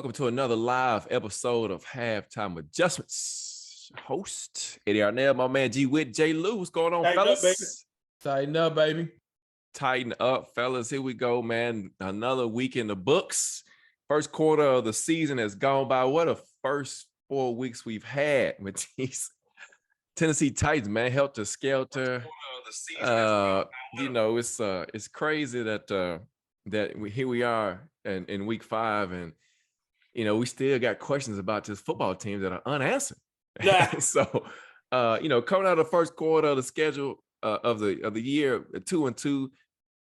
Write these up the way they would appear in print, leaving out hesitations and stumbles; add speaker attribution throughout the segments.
Speaker 1: Welcome to another live episode of Halftime Adjustments. Host Eddie Arnell, my man G Witt, J Lou. What's going on, fellas?
Speaker 2: Tighten up, baby.
Speaker 1: Tighten up, fellas. Here we go, man. Another week in the books. First quarter of the season has gone by. What a first 4 weeks we've had with these Tennessee Titans, man. Helter skelter. It's crazy that here we are in week 5, and we still got questions about this football team that are unanswered.
Speaker 2: Yeah.
Speaker 1: So, coming out of the first quarter of the schedule of the year, 2-2.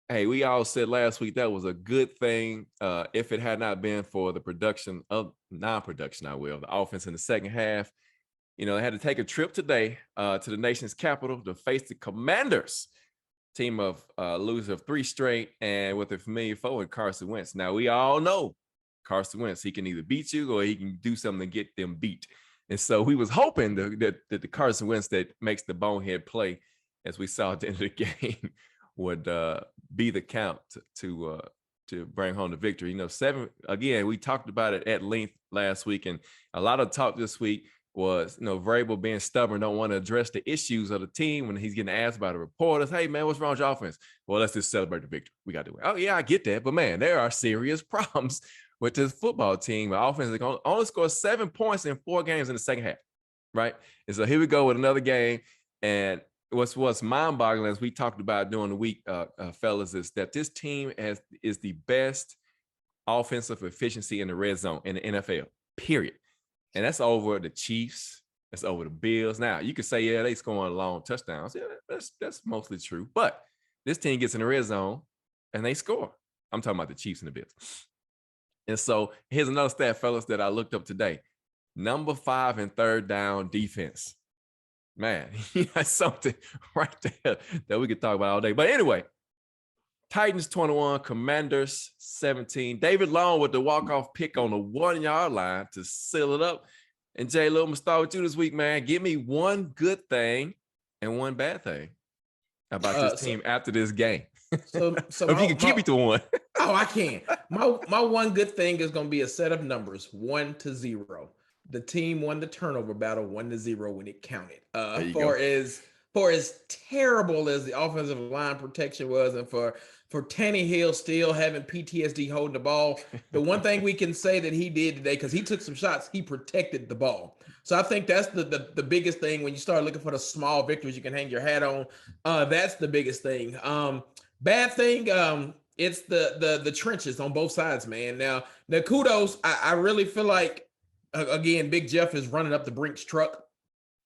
Speaker 1: Hey, we all said last week that was a good thing if it had not been for the production of non-production, the offense in the second half. They had to take a trip today to the nation's capital to face the Commanders, team of loser of 3 straight, and with a familiar foe in Carson Wentz. Now, we all know Carson Wentz, he can either beat you or he can do something to get them beat. And so we was hoping that the Carson Wentz that makes the bonehead play, as we saw at the end of the game, would be the count to bring home the victory. 7, again, we talked about it at length last week, and a lot of talk this week was, Vrabel being stubborn, don't want to address the issues of the team when he's getting asked by the reporters. Hey, man, what's wrong with your offense? Well, let's just celebrate the victory. We got to do it. Oh, yeah, I get that. But, man, there are serious problems with this football team. The offense is going to only score 7 points in 4 games in the second half, right? And so here we go with another game. And what's mind-boggling, as we talked about during the week, fellas, is that this team is the best offensive efficiency in the red zone in the NFL, period. And that's over the Chiefs. That's over the Bills. Now, you could say, yeah, they scoring long touchdowns. Yeah, that's mostly true. But this team gets in the red zone and they score. I'm talking about the Chiefs and the Bills. And so here's another stat, fellas, that I looked up today. Number 5 in third down defense. Man, that's something right there that we could talk about all day. But anyway, Titans 21, Commanders 17. David Long with the walk-off pick on the 1-yard line to seal it up. And Jay Lou, I'm going to start with you this week, man. Give me one good thing and one bad thing about this team after this game. So if you can keep it to one.
Speaker 2: Oh, I can. My one good thing is going to be a set of numbers, 1-0. The team won the turnover battle 1-0 when it counted. For as terrible as the offensive line protection was, and for Tannehill still having PTSD holding the ball, the one thing we can say that he did today, because he took some shots, he protected the ball. So I think that's the biggest thing when you start looking for the small victories you can hang your hat on. That's the biggest thing. Bad thing, it's the trenches on both sides, man. Now kudos, I really feel like, again, Big Jeff is running up the Brinks truck.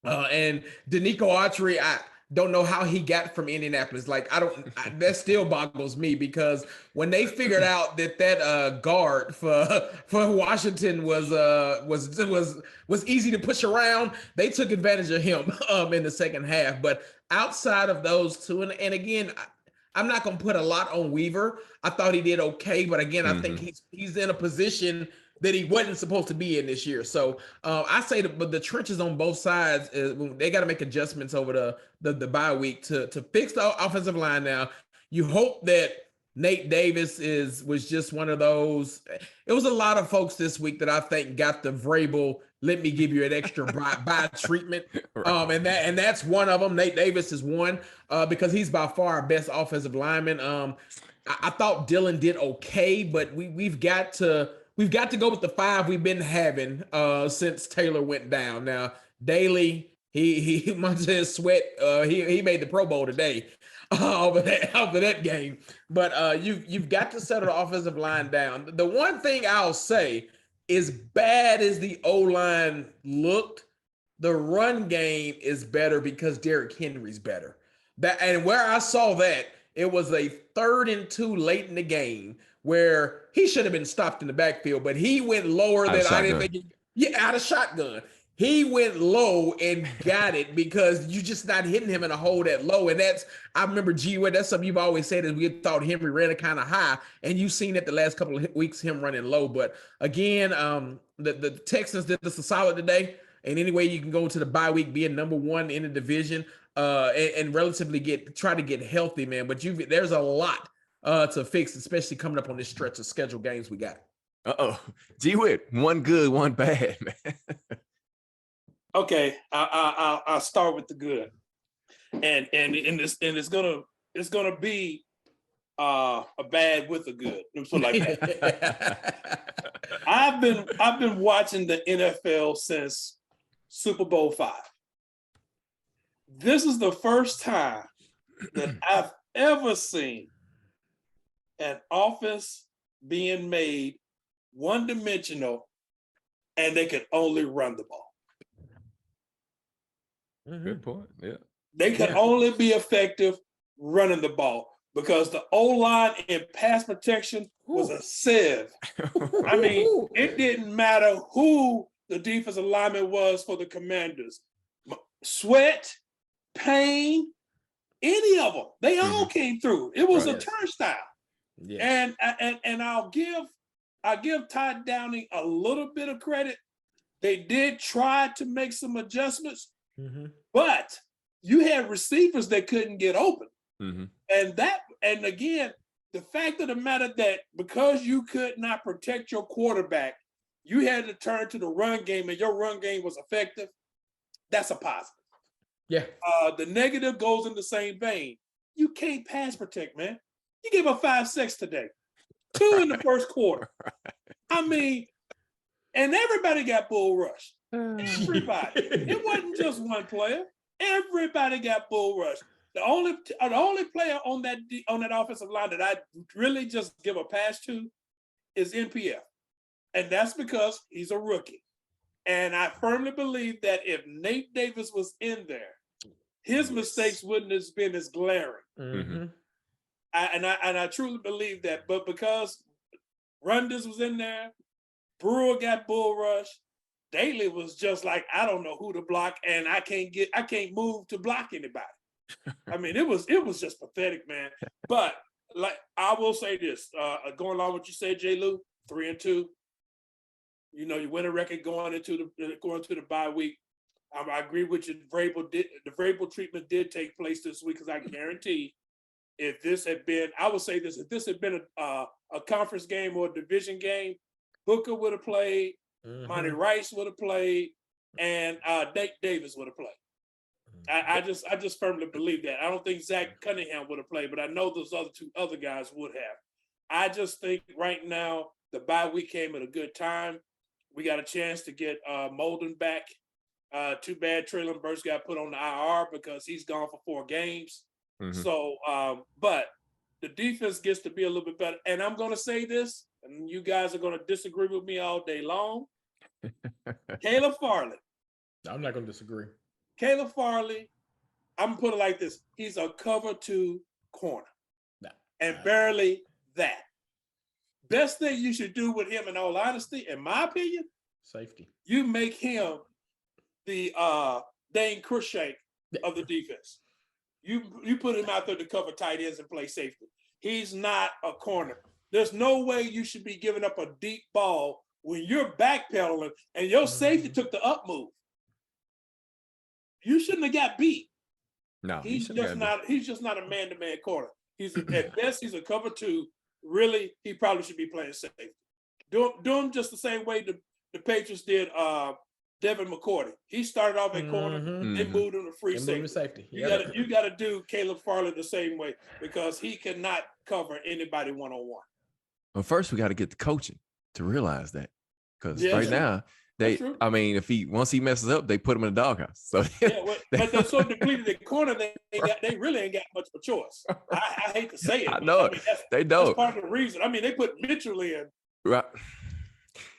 Speaker 2: And Denico Autry, I don't know how he got from Indianapolis. Like, that still boggles me, because when they figured out that guard for Washington was easy to push around, they took advantage of him in the second half. But outside of those two, and again, I'm not going to put a lot on Weaver. I thought he did okay, but again, I think he's in a position that he wasn't supposed to be in this year. So I say the trenches on both sides, they got to make adjustments over the bye week to fix the offensive line. Now, you hope that Nate Davis was just one of those. It was a lot of folks this week that I think got the Vrabel, let me give you an extra bye treatment. Right. And that's one of them. Nate Davis is one because he's by far our best offensive lineman. I thought Dylan did okay, but we've got to go with the 5 we've been having since Taylor went down. Now, Daly, he Montez Sweat, he made the Pro Bowl today over that game. But you've got to settle the offensive line down. The one thing I'll say, as bad as the O-line looked, the run game is better because Derrick Henry's better. And where I saw that, it was a 3rd and 2 late in the game where he should have been stopped in the backfield, but he went lower than I didn't think. Out of shotgun. He went low and got it because you're just not hitting him in a hole that low. And I remember, that's something you've always said, is we thought Henry ran it kind of high, and you've seen it the last couple of weeks, him running low. But again, the Texans did us a solid today. And anyway, you can go to the bye week being number 1 in the division and relatively try to get healthy, man. But there's a lot to fix, especially coming up on this stretch of scheduled games we got.
Speaker 1: Uh-oh. G-Wit, one good, one bad, man.
Speaker 3: Okay, I'll start with the good, and it's gonna be a bad with a good. Let's put it like that. I've been watching the NFL since Super Bowl V. This is the first time that I've ever seen an offense being made one-dimensional, and they could only run the ball.
Speaker 1: Good point. Yeah.
Speaker 3: They can only be effective running the ball because the O-line in pass protection was a sieve. I mean, it didn't matter who the defensive lineman was for the Commanders. Sweat, Payne, any of them, they all came through. It was a turnstile. Yes. And I'll give Todd Downing a little bit of credit. They did try to make some adjustments. But you had receivers that couldn't get open. And again, the fact of the matter that because you could not protect your quarterback, you had to turn to the run game and your run game was effective. That's a positive.
Speaker 2: Yeah.
Speaker 3: The negative goes in the same vein. You can't pass protect, man. You gave up 5 sacks today, 2 in the first quarter. I mean, and everybody got bull rushed. Everybody. It wasn't just one player. Everybody got bull rushed. The only player on that offensive line that I really just give a pass to is NPF. And that's because he's a rookie. And I firmly believe that if Nate Davis was in there, his mistakes wouldn't have been as glaring. I truly believe that. But because Rundis was in there, Brewer got bull rushed, Daly was just like, I don't know who to block, and I can't move to block anybody. I mean, it was just pathetic, man. But like I will say this, going along with what you said, J. Lou, 3-2. You know, you win a record going into the bye week. I agree with you. The Vrabel treatment did take place this week because I guarantee if this had been, I would say this, if this had been a conference game or a division game, Booker would have played, Monty Rice would have played, and Nate Davis would have played. I just firmly believe that. I don't think Zach Cunningham would have played, but I know those other guys would have. I just think right now the bye week came at a good time. We got a chance to get Molden back. Too bad Traylon Burks got put on the IR because he's gone for 4 games. So, but the defense gets to be a little bit better. And I'm going to say this, and you guys are going to disagree with me all day long. Caleb Farley.
Speaker 2: I'm not going to disagree.
Speaker 3: Caleb Farley, I'm going to put it like this. He's a cover 2 corner. And barely that. Best thing you should do with him, in all honesty, in my opinion,
Speaker 2: safety.
Speaker 3: You make him the Dane Cruikshank of the defense. You put him out there to cover tight ends and play safety. He's not a corner. There's no way you should be giving up a deep ball when you're backpedaling and your safety took the up move. You shouldn't have got beat.
Speaker 1: No,
Speaker 3: he's just not a man-to-man corner. At best, he's a cover 2. Really, he probably should be playing safety. Do him just the same way the Patriots did Devin McCourty. He started off at corner, they moved him to free safety. You got to do Caleb Farley the same way because he cannot cover anybody one-on-one.
Speaker 1: Well, first we got to get the coaching to realize that, because right now once he messes up, they put him in the doghouse. So
Speaker 3: but they're so depleted at corner, they really ain't got much of a choice. I hate to say it.
Speaker 1: I know they don't.
Speaker 3: That's part of the reason. I mean, they put Mitchell in,
Speaker 1: right?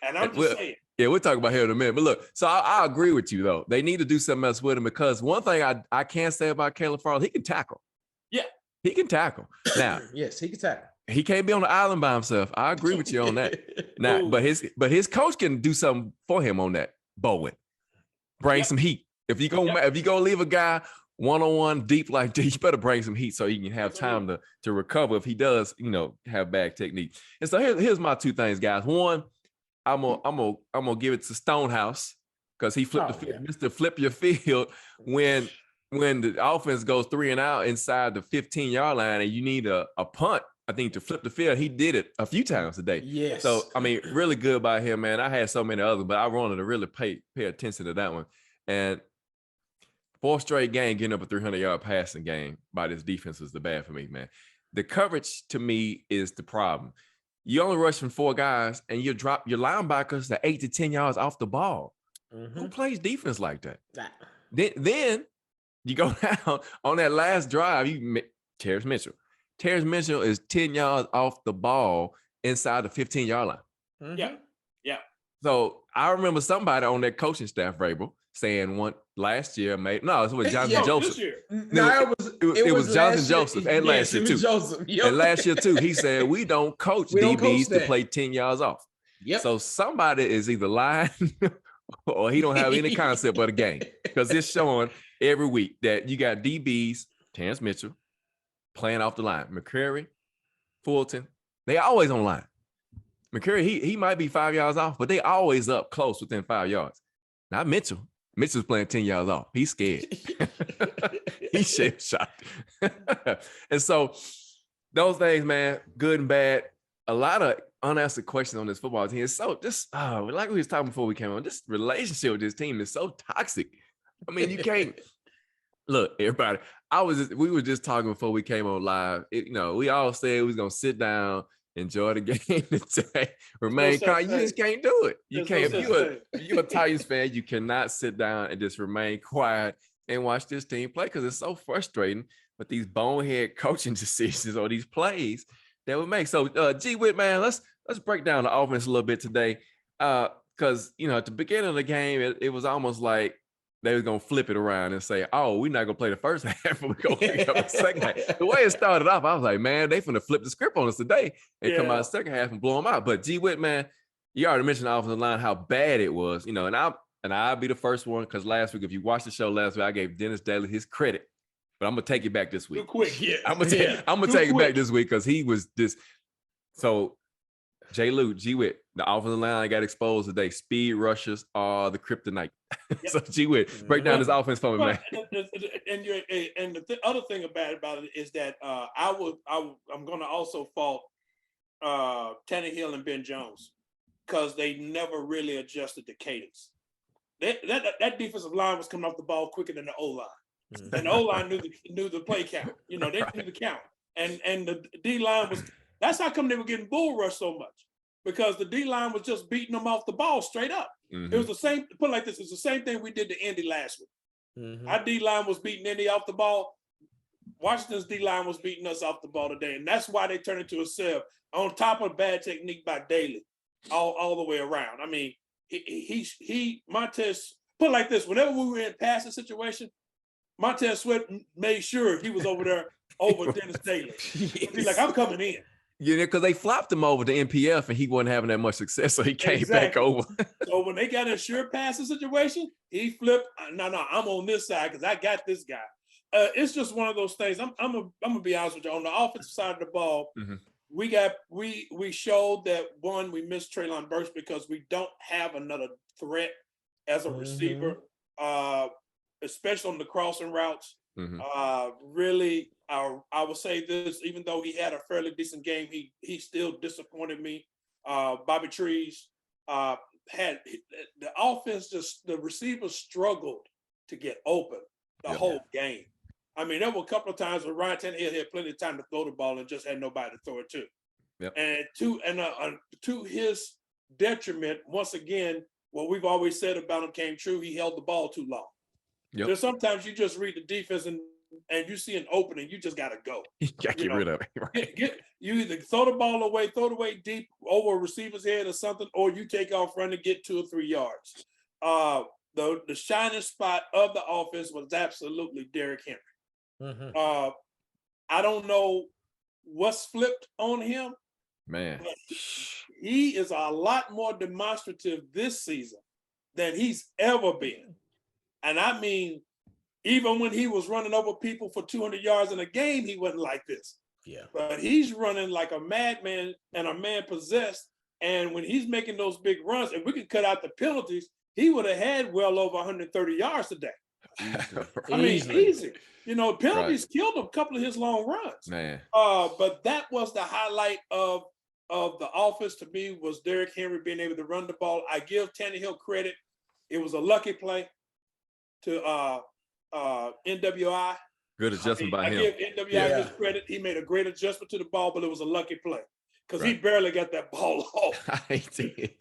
Speaker 3: And I'm just saying.
Speaker 1: Yeah, we'll talk about him in a minute. But look, so I agree with you, though. They need to do something else with him, because one thing I can't say about Caleb Farley, he can tackle.
Speaker 3: Yeah.
Speaker 1: He can tackle. Now,
Speaker 2: yes, he can tackle.
Speaker 1: He can't be on the island by himself. I agree with you on that. Now, but his coach can do something for him on that. Bowen, bring some heat. If you go leave a guy one-on-one deep like that, you better bring some heat so he can have time to recover if he does, have bad technique. And so here's my 2 things, guys. One, I'm gonna give it to Stonehouse, because he flipped Mr. Flip Your Field when the offense goes 3 and out inside the 15-yard line and you need a punt I think to flip the field, he did it a few times today.
Speaker 2: Yes.
Speaker 1: So, I mean, really good by him, man. I had so many others, but I wanted to really pay attention to that one. And 4th straight game getting up a 300-yard passing game by this defense was the bad for me, man. The coverage to me is the problem. You only rush from 4 guys and you drop your linebackers to 8 to 10 yards off the ball. Who plays defense like that? Then you go down on that last drive, Terrence Mitchell. Terrence Mitchell is 10 yards off the ball inside the 15-yard line.
Speaker 3: Yeah.
Speaker 1: So I remember somebody on that coaching staff, Vrabel, saying last year, it was Jonathan Joseph.
Speaker 3: This year.
Speaker 2: No,
Speaker 1: it was Jonathan Joseph and last year too. And last year too, he said we don't coach DBs to play 10 yards off.
Speaker 2: Yep.
Speaker 1: So somebody is either lying or he don't have any concept of the game, because it's showing every week that you got DBs, Terrence Mitchell, playing off the line. McCrary, Fulton, they always on line. McCrary, he might be 5 yards off, but they always up close within 5 yards. Not Mitchell. Mitchell's playing 10 yards off. He's scared. He's shell-shocked. And so those things, man, good and bad. A lot of unanswered questions on this football team. It's so just like we was talking before we came on, this relationship with this team is so toxic. I mean, you can't look, everybody. We were just talking before we came on live. We all said we was gonna sit down, enjoy the game today, remain calm. You just can't do it. You can't. If you're a Titans fan, you cannot sit down and just remain quiet and watch this team play, because it's so frustrating with these bonehead coaching decisions or these plays that we make. So, G Whit, man, let's break down the offense a little bit today, because at the beginning of the game, it was almost like they was gonna flip it around and say, "Oh, we're not gonna play the first half, we're gonna pick up the second half." The way it started off, I was like, "Man, they finna flip the script on us today and come out the second half and blow them out." But G Whit, man, you already mentioned the offensive line, how bad it was, and I'll be the first one, because last week, if you watched the show last week, I gave Dennis Daly his credit, but I'm gonna take it back this week.
Speaker 3: Too quick, yeah.
Speaker 1: I'm gonna take it back this week, because he was this. So, J. Lou, G Whit, the offensive line got exposed today. Speed rushers are the kryptonite. So, G Whit, break down this offense for me, man.
Speaker 3: And the other thing about it is that I'm going to also fault Tannehill and Ben Jones, because they never really adjusted the cadence. That defensive line was coming off the ball quicker than the O-line. And the O-line knew the play count. They knew the count. And the D-line was, that's how come they were getting bull rushed so much, because the D-line was just beating them off the ball straight up. It was the same, put it like this, it's the same thing we did to Indy last week. Our D-line was beating Indy off the ball. Washington's D-line was beating us off the ball today. And that's why they turned into a sieve, on top of bad technique by Daly all the way around. I mean, Montez, put it like this, whenever we were in passing situation, Montez Sweat made sure he was over there over Dennis Daly. He's like, I'm coming in.
Speaker 1: Yeah, because they flopped him over to NPF and he wasn't having that much success, so he came back over.
Speaker 3: So when they got a sure passing situation, he flipped. No, I'm on this side because I got this guy. It's just one of those things. I'm gonna be honest with you. On the offensive side of the ball, we showed that one, we missed Treylon Burks because we don't have another threat as a receiver, especially on the crossing routes. Really, I would say this, even though he had a fairly decent game, he still disappointed me. Bobby Trees had the offense, the receivers struggled to get open the whole game. I mean, there were a couple of times where Ryan Tannehill had plenty of time to throw the ball and just had nobody to throw it to. And to his detriment, once again, what we've always said about him came true. He held the ball too long. There's sometimes you just read the defense and you see an opening, you just got to go.
Speaker 1: You got to get rid of it. Right?
Speaker 3: You either throw the ball away, throw it away deep over a receiver's head or something, or you take off running, get 2 or 3 yards. The shining spot of the offense was absolutely Derrick Henry. I don't know what's flipped on him.
Speaker 1: Man,
Speaker 3: he is a lot more demonstrative this season than he's ever been. And I mean, even when he was running over people for 200 yards in a game, he wasn't like this. But he's running like a madman and a man possessed. And when he's making those big runs, if we could cut out the penalties, he would have had well over 130 yards today. I mean,
Speaker 2: Easily.
Speaker 3: easy. You know, penalties killed him a couple of his long runs.
Speaker 1: Man.
Speaker 3: But that was the highlight of the offense to me, was Derrick Henry being able to run the ball. I give Tannehill credit. It was a lucky play to NWI.
Speaker 1: Good adjustment by him.
Speaker 3: I give NWI his credit. He made a great adjustment to the ball, but it was a lucky play because he barely got that ball off.
Speaker 1: He did.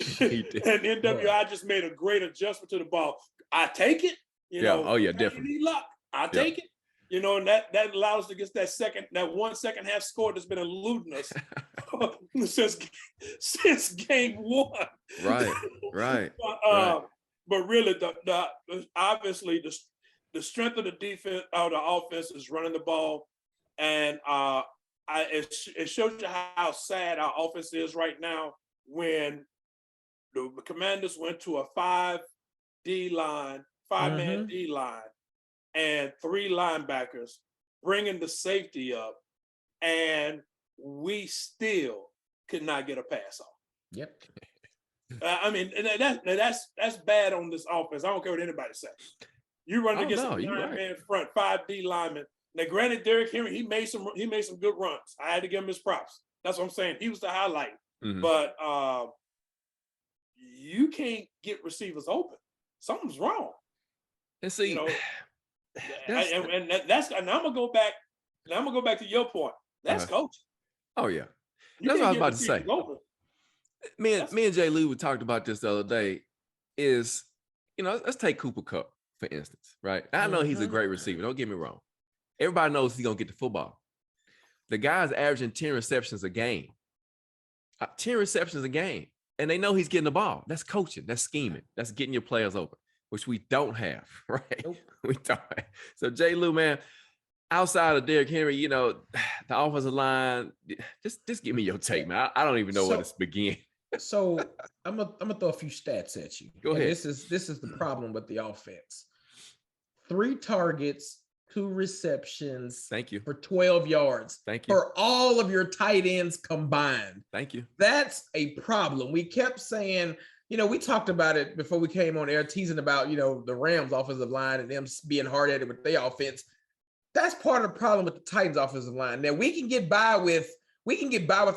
Speaker 3: And NWI just made a great adjustment to the ball. I take it. You know,
Speaker 1: oh yeah, definitely.
Speaker 3: You need luck. I take it. You know, and that allows us to get that 1 second half score that's been eluding us since game one.
Speaker 1: Right.
Speaker 3: But really, obviously the strength of the defense or the offense is running the ball, and it shows you how sad our offense is right now when the Commanders went to a 5-man D line, and 3 linebackers, bringing the safety up, and we still could not get a pass off.
Speaker 2: Yep.
Speaker 3: I mean, that's bad on this offense. I don't care what anybody says. You run against a 9-man front, 5D linemen. Now, granted, Derrick Henry, he made some good runs. I had to give him his props. That's what I'm saying. He was the highlight.
Speaker 1: Mm-hmm.
Speaker 3: But you can't get receivers open. Something's wrong.
Speaker 1: And see,
Speaker 3: you know, and I'm gonna go back. I'm gonna go back to your point. That's coaching.
Speaker 1: Oh yeah, that's what I was about to say. Me and Jay Lou talked about this the other day. Is, you know, let's take Cooper Kupp for instance, right? I know he's a great receiver. Don't get me wrong. Everybody knows he's gonna get the football. The guy's averaging 10 receptions a game. 10 receptions a game, and they know he's getting the ball. That's coaching. That's scheming. That's getting your players open, which we don't have, right? Nope. We don't have. So Jay Lou, man, outside of Derrick Henry, you know, the offensive line, just give me your take, man. I don't even know where to begin.
Speaker 2: So I'm gonna throw a few stats at you.
Speaker 1: Go ahead.
Speaker 2: This is the problem with the offense. 3 targets, 2 receptions.
Speaker 1: Thank you.
Speaker 2: For 12 yards.
Speaker 1: Thank you.
Speaker 2: For all of your tight ends combined.
Speaker 1: Thank you.
Speaker 2: That's a problem. We kept saying, you know, we talked about it before we came on air, teasing about, you know, the Rams offensive line and them being hard-headed with their offense. That's part of the problem with the Titans offensive line. Now, we can get by with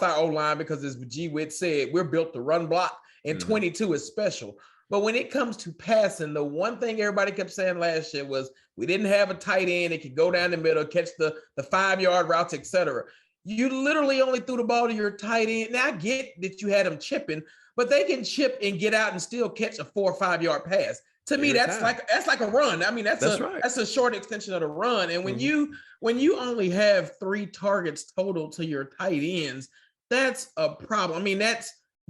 Speaker 2: our O-line because, as G. Witt said, we're built to run block, and 22 is special. But when it comes to passing, the one thing everybody kept saying last year was we didn't have a tight end that could go down the middle, catch the 5-yard routes, etc. You literally only threw the ball to your tight end. Now, I get that you had them chipping, but they can chip and get out and still catch a 4 or 5-yard pass. To me, that's like a run. I mean, that's a short extension of the run. And when you only have 3 targets total to your tight ends, that's a problem. I mean,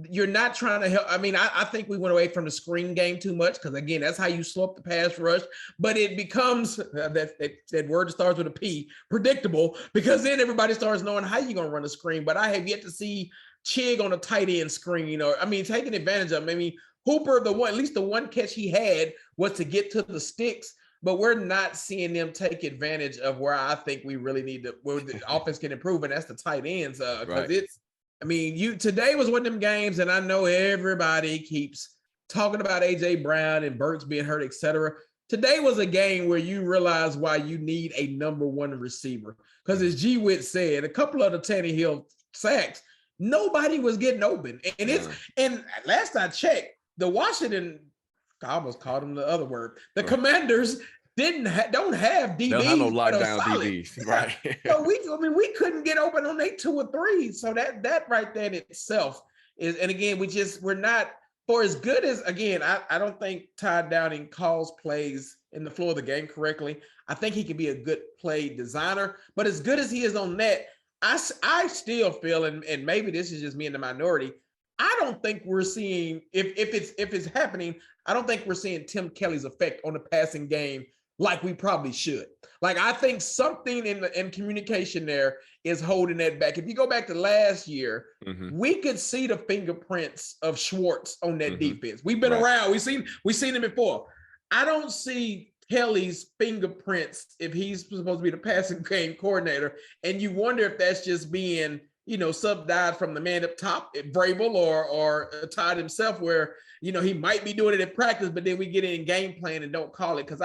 Speaker 2: you're not trying to help. I mean, I think we went away from the screen game too much because, again, that's how you slow up the pass rush. But it becomes that word that starts with a P, predictable, because then everybody starts knowing how you're going to run a screen. But I have yet to see Chig on a tight end screen, or taking advantage of him. I mean, Hooper, at least the one catch he had was to get to the sticks, but we're not seeing them take advantage of where I think we really need to, where the offense can improve, and that's the tight ends. Because today was one of them games, and I know everybody keeps talking about AJ Brown and Burks being hurt, etc. Today was a game where you realize why you need a number 1 receiver. Because as G. Witt said, a couple of the Tannehill sacks, nobody was getting open. And last I checked, the Washington, I almost called them the other word. The Commanders don't have DBs. They don't have no lockdown DBs, right? So we couldn't get open on they 2 or 3. So that right there in itself is, and again, we're not, for as good as, again, I don't think Todd Downing calls plays in the flow of the game correctly. I think he can be a good play designer, but as good as he is on that, I still feel, and maybe this is just me in the minority, I don't think we're seeing, if it's happening, I don't think we're seeing Tim Kelly's effect on the passing game like we probably should. Like, I think something in communication there is holding that back. If you go back to last year, we could see the fingerprints of Schwartz on that defense. We've been around. We've seen him before. I don't see Kelly's fingerprints if he's supposed to be the passing game coordinator. And you wonder if that's just being, subdivided from the man up top at Vrabel or Todd himself, where, he might be doing it in practice, but then we get in game plan and don't call it. Because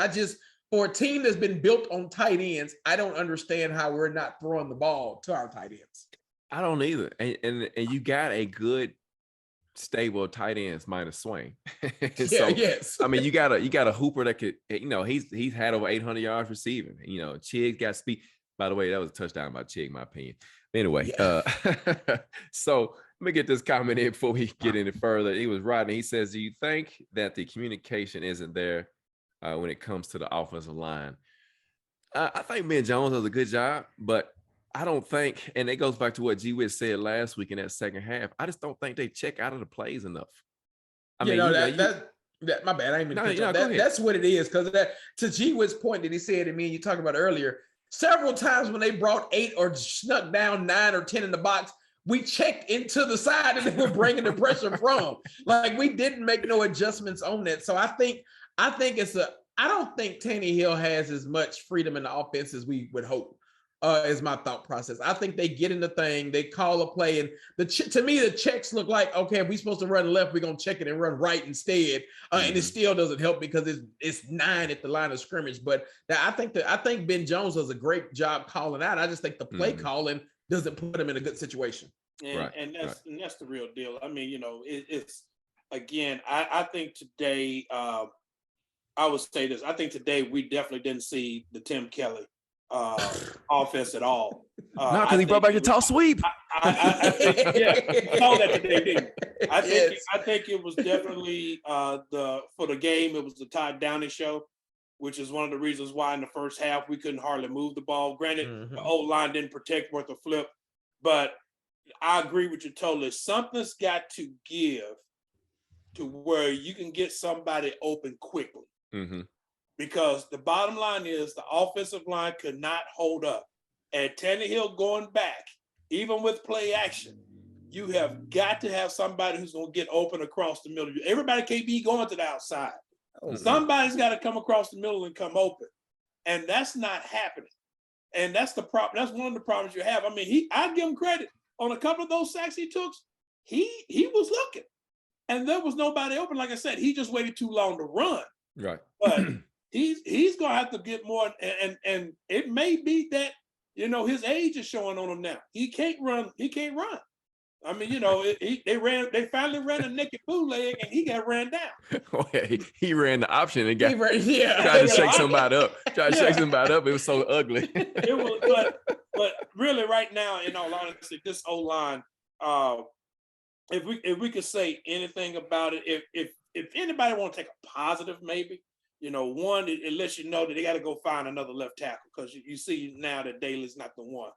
Speaker 2: for a team that's been built on tight ends, I don't understand how we're not throwing the ball to our tight ends.
Speaker 1: I don't either. And you got a good stable of tight ends minus Swain. So
Speaker 2: Yes.
Speaker 1: I mean, you got a Hooper that could, he's had over 800 yards receiving. Chig got speed. By the way, that was a touchdown by Chig, in my opinion. Anyway, so let me get this comment in before we get any further. He was writing. He says, "Do you think that the communication isn't there when it comes to the offensive line?" I think Ben Jones does a good job, but I don't think, and it goes back to what G. Witt said last week in that second half. I just don't think they check out of the plays enough.
Speaker 2: My bad. I ain't mean that's what it is. Because to G. Witt's point that he said to me, and you talked about earlier, several times when they brought 8 or snuck down 9 or 10 in the box, we checked into the side and they were bringing the pressure from. Like, we didn't make no adjustments on that. So I think I don't think Tannehill has as much freedom in the offense as we would hope. Is my thought process. I think they get in the thing, they call a play, and to me, the checks look like, okay, if we're supposed to run left, we're gonna check it and run right instead. And it still doesn't help because it's 9 at the line of scrimmage. But I think Ben Jones does a great job calling out. I just think the play calling doesn't put him in a good situation.
Speaker 3: And that's the real deal. I mean, it's again, I think today, I would say this. I think today we definitely didn't see the Tim Kelly offense at all.
Speaker 1: No, because he brought back the toss sweep.
Speaker 3: I think, I saw that today, didn't you? I think it was definitely for the game. It was the Todd Downing show, which is one of the reasons why in the first half we couldn't hardly move the ball. Granted, the O-line didn't protect worth a flip, but I agree with you totally. Something's got to give to where you can get somebody open quickly. Because the bottom line is the offensive line could not hold up. And Tannehill going back, even with play action, you have got to have somebody who's going to get open across the middle. Everybody can't be going to the outside. Somebody's got to come across the middle and come open. And that's not happening. And that's the problem. That's one of the problems you have. I mean, I give him credit. On a couple of those sacks he took, he was looking. And there was nobody open. Like I said, he just waited too long to run.
Speaker 1: Right.
Speaker 3: But he's gonna have to get more, and it may be that his age is showing on him now. He can't run. I mean, they finally ran a naked bootleg and he got ran down.
Speaker 1: Okay, he ran the option and tried
Speaker 3: to
Speaker 1: shake somebody up. It was so ugly.
Speaker 3: It was, but really, right now, in all honesty, this O-line, if we could say anything about it, if anybody want to take a positive, maybe. One, it lets you know that they got to go find another left tackle because you see now that Daly's not the one.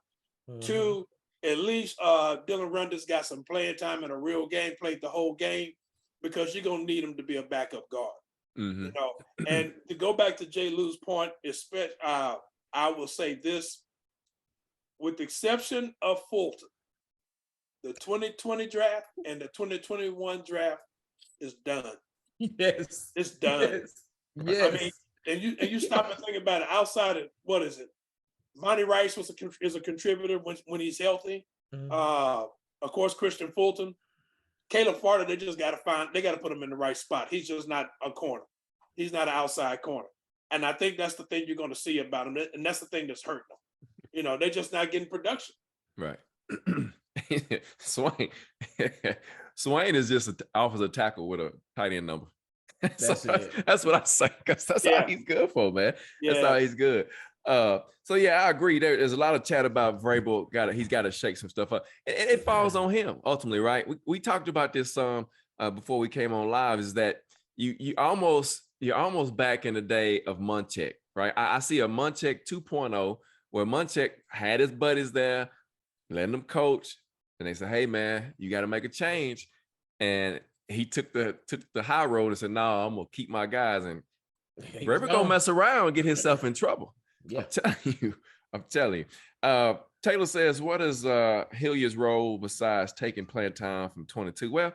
Speaker 3: Two, at least Dylan Rundis got some playing time in a real game, played the whole game, because you're going to need him to be a backup guard. And to go back to Jay Lou's point, I will say this, with the exception of Fulton, the 2020 draft and the 2021 draft is done.
Speaker 2: Yes.
Speaker 3: It's done.
Speaker 2: Yes.
Speaker 3: I mean, and you stop and think about it. Outside of what is it? Monty Rice is a contributor when he's healthy. Of course, Christian Fulton, Caleb Farter. They just got to put him in the right spot. He's just not a corner. He's not an outside corner. And I think that's the thing you're going to see about him, and that's the thing that's hurting them. They're just not getting production.
Speaker 1: Right. Swain is just an offensive tackle with a tight end number. That's what I say, because that's all he's good for, man. That's all he's good. So I agree. There's a lot of chat about Vrabel. He's got to shake some stuff up, and it falls on him ultimately, right? We talked about this before we came on live. Is that you're almost back in the day of Munchak, right? I see a Munchak 2.0 where Munchak had his buddies there, letting them coach, and they said, "Hey, man, you got to make a change," and he took the high road and said, "No, I'm gonna keep my guys." And Vrabel gonna mess around and get himself in trouble. Yeah, I'm telling you. Taylor says, "What is Hilliard's role besides taking playing time from 22?" Well,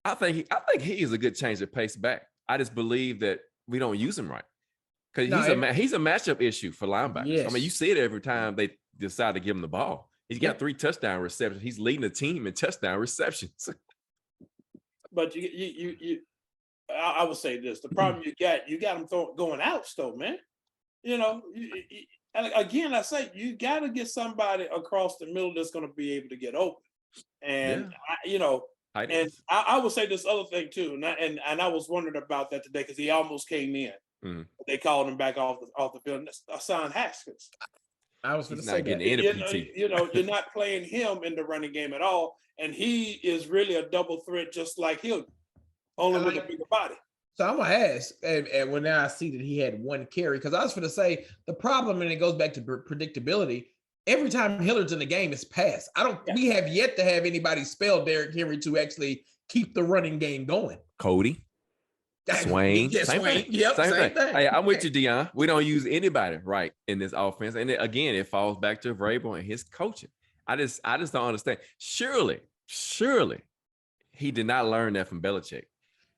Speaker 1: I think he is a good change of pace back. I just believe that we don't use him right because he's a matchup issue for linebackers. Yes. I mean, you see it every time they decide to give him the ball. He's got 3 touchdown receptions. He's leading the team in touchdown receptions.
Speaker 3: But I would say this: the problem you got him going out, though, man. And again, I say you got to get somebody across the middle that's going to be able to get open. And I would say this other thing too, and I was wondering about that today because he almost came in.
Speaker 1: Mhm.
Speaker 3: They called him back off the field. Hassan Haskins.
Speaker 2: I was going to say
Speaker 1: not getting
Speaker 2: that.
Speaker 1: any PT.
Speaker 3: You're not playing him in the running game at all, and he is really a double threat, just like Hilliard, only with a bigger body.
Speaker 2: So I'm gonna ask, and when now I see that he had one carry, because I was going to say the problem, and it goes back to predictability. Every time Hilliard's in the game, it's pass. We have yet to have anybody spell Derrick Henry to actually keep the running game going.
Speaker 1: Cody. Swain, same thing.
Speaker 2: Yep, same thing.
Speaker 1: Hey, I'm with you, Dion. We don't use anybody right in this offense, and again, it falls back to Vrabel and his coaching. I just don't understand. Surely, he did not learn that from Belichick.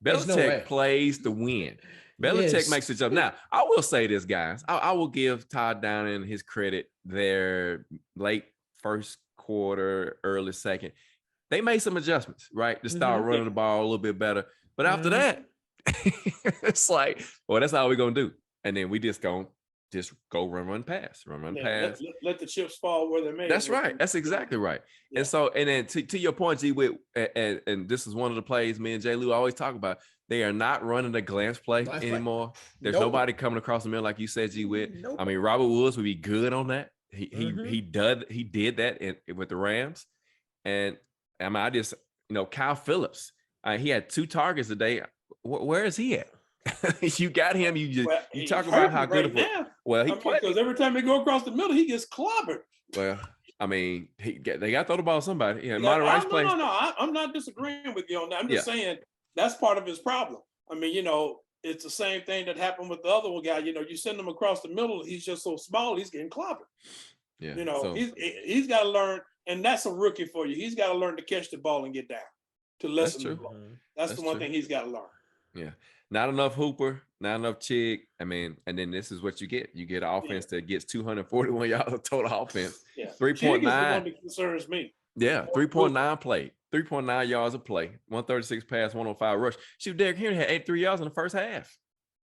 Speaker 1: Belichick plays to win. Belichick makes the jump. Now, I will say this, guys. I will give Todd Downing his credit. Their late first quarter, early second, they made some adjustments, right, to start running the ball a little bit better. But after that, it's like, well, that's all we're gonna do, and then we just go run pass.
Speaker 3: Let the chips fall where they're made.
Speaker 1: That's right. That's exactly right. Yeah. And so, and then to your point, G Witt, and this is one of the plays me and Jay Lou always talk about. They are not running a glance play anymore. There's nobody coming across the middle like you said, G Witt. I mean, Robert Woods would be good on that. He did that with the Rams, and I mean, I just Kyle Phillips. He had 2 targets today. Where is he at? You got him. You talk about how good of a well he played
Speaker 3: because every time they go across the middle, he gets clobbered.
Speaker 1: Well, I mean, they got to throw the ball to somebody. Yeah, Monty Rice plays.
Speaker 3: No. I'm not disagreeing with you on that. I'm just saying that's part of his problem. I mean, it's the same thing that happened with the other one guy. You send him across the middle, he's just so small, he's getting clobbered. Yeah, he's got to learn, and that's a rookie for you. He's got to learn to catch the ball and get down to lessen the blow. That's the one thing he's got to learn.
Speaker 1: Yeah. Not enough Hooper, not enough Chig. I mean, and then this is what you get. You get an offense that gets 241 yards of total offense.
Speaker 3: Yeah.
Speaker 1: 3.9.
Speaker 3: Chig is the one that concerns me.
Speaker 1: Yeah, 3.9 play. 3.9 yards of play. 136 pass, 105 rush. Shoot, Derrick Henry had 83 yards in the first half.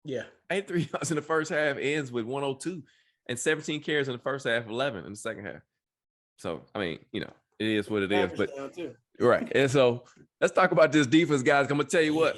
Speaker 2: Yeah.
Speaker 1: 83 yards in the first half ends with 102 and 17 carries in the first half, 11 in the second half. So, I mean, it is what it is. But right. And so let's talk about this defense, guys. I'm gonna tell you what.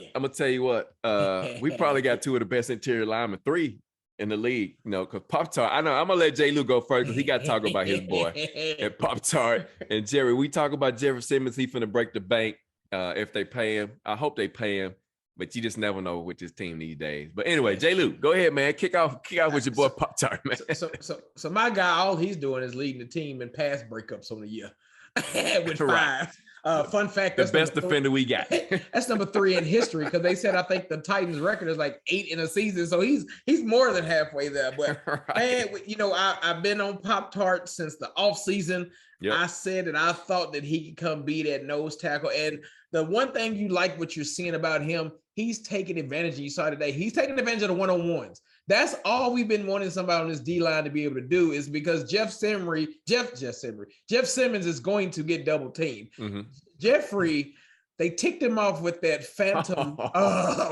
Speaker 1: We probably got 2 of the best interior linemen, 3 in the league. Because Pop-Tart. I know I'm gonna let Jay Lou go first because he got to talk about his boy and Pop-Tart and Jerry. We talk about Jeffrey Simmons. He finna break the bank if they pay him. I hope they pay him, but you just never know with this team these days. But anyway, Jay Lou, go ahead, man. Kick off with your boy Pop-Tart, man.
Speaker 2: So my guy, all he's doing is leading the team in pass breakups on the year with 5.
Speaker 1: Right.
Speaker 2: Fun fact:
Speaker 1: the best defender we got.
Speaker 2: That's number 3 in history because they said I think the Titans' record is like 8 in a season, so he's more than halfway there. But man, I've been on Pop-Tart since the offseason. Yep. I said that I thought that he could come be that nose tackle, and the one thing you like what you're seeing about him, he's taking advantage. You saw today, he's taking advantage of the one-on-ones. That's all we've been wanting somebody on this D-line to be able to do is because Jeff Simmons is going to get double teamed. Mm-hmm. Jeffrey, they ticked him off with that phantom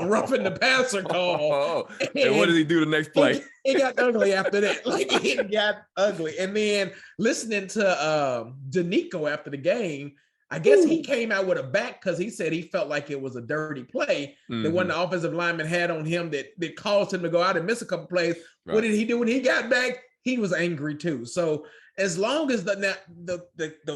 Speaker 2: roughing the passer call.
Speaker 1: And what did he do the next play?
Speaker 2: It got ugly after that. It got ugly. And then listening to Danico after the game, I guess he came out with a back because he said he felt like it was a dirty play that one of the offensive linemen had on him that caused him to go out and miss a couple plays. Right. What did he do when he got back? He was angry too. So as long as the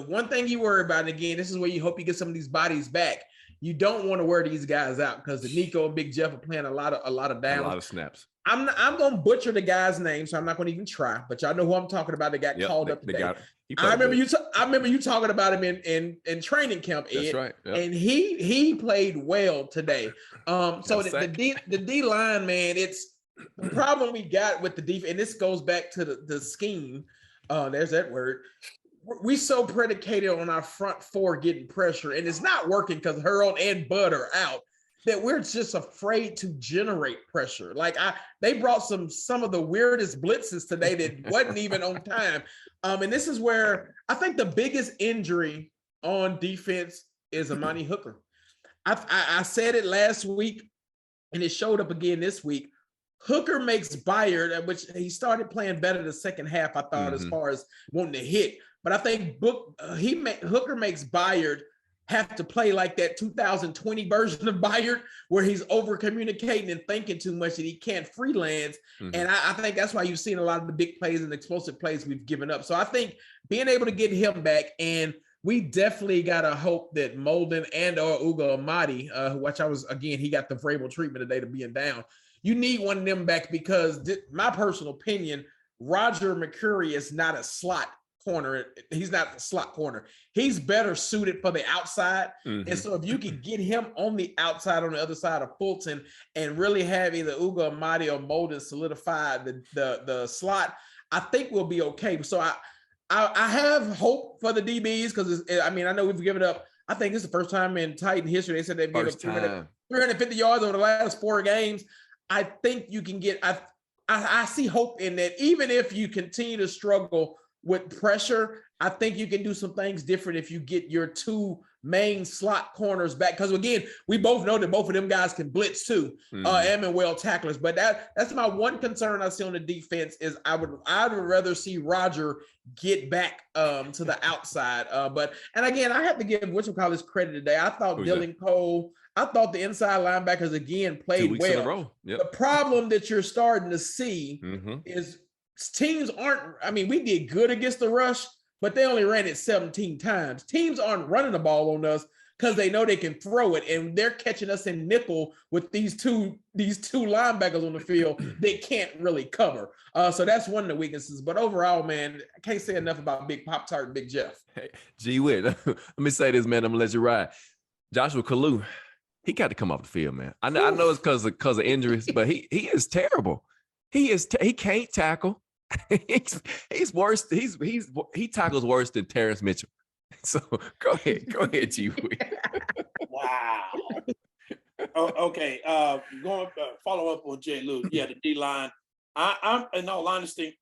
Speaker 2: one thing you worry about, and again, this is where you hope you get some of these bodies back. You don't want to wear these guys out because Nico and Big Jeff are playing a lot of downs.
Speaker 1: A lot of snaps.
Speaker 2: I'm gonna butcher the guy's name, so I'm not gonna even try. But y'all know who I'm talking about. That got called up today. I remember you talking about him in training camp, Ed.
Speaker 1: That's right. Yep.
Speaker 2: And he played well today. So the D line, man, it's the problem we got with the defense, and this goes back to the scheme. There's that word. We so predicated on our front 4 getting pressure, and it's not working because Harold and Bud are out. That we're just afraid to generate pressure. They brought some of the weirdest blitzes today that wasn't even on time. And this is where I think the biggest injury on defense is Amani Hooker. I said it last week, and it showed up again this week. Hooker makes Byard, which he started playing better the second half, I thought, as far as wanting to hit. But I think Hooker makes Byard have to play like that 2020 version of Byard, where he's over communicating and thinking too much that he can't freelance. And I think that's why you've seen a lot of the big plays and explosive plays we've given up. So I think being able to get him back, and we definitely got to hope that Molden and or Ugo Amadi, he got the Vrabel treatment today to being down. You need one of them back because my personal opinion, Roger McCreary is not a slot corner. He's not the slot corner. He's better suited for the outside. And so if you could get him on the outside, on the other side of Fulton, and really have either Ugo Amadi or Molden solidify the slot, I think we'll be okay. So I have hope for the DBs because I know we've given up. I think this is the first time in Titan history they said they've given up 350 yards over the last 4 games. I think you can get. I see hope in that. Even if you continue to struggle with pressure, I think you can do some things different if you get your 2 main slot corners back. Because again, we both know that both of them guys can blitz too, and well tacklers. But that's my one concern I see on the defense is I would rather see Roger get back to the outside. And again, I have to give whatchamacallit credit today. I thought Dylan Cole. I thought the inside linebackers again played
Speaker 1: 2 weeks
Speaker 2: well.
Speaker 1: in a row. Yep.
Speaker 2: The problem that you're starting to see is teams aren't. We did good against the rush, but they only ran it 17 times. Teams aren't running the ball on us because they know they can throw it, and they're catching us in nickel with these two linebackers on the field they can't really cover. So that's one of the weaknesses. But overall, man, I can't say enough about Big Pop-Tart and Big Jeff.
Speaker 1: Hey, gee whiz. Let me say this, man. I'm gonna let you ride. Joshua Kalu, he got to come off the field, man. I know it's because of injuries, but he is terrible. He can't tackle. he's worse. He tackles worse than Terrence Mitchell. So go ahead, G.
Speaker 3: Wow. Okay. Going follow up on Jay Lou. Yeah, the D line. I'm in all honesty,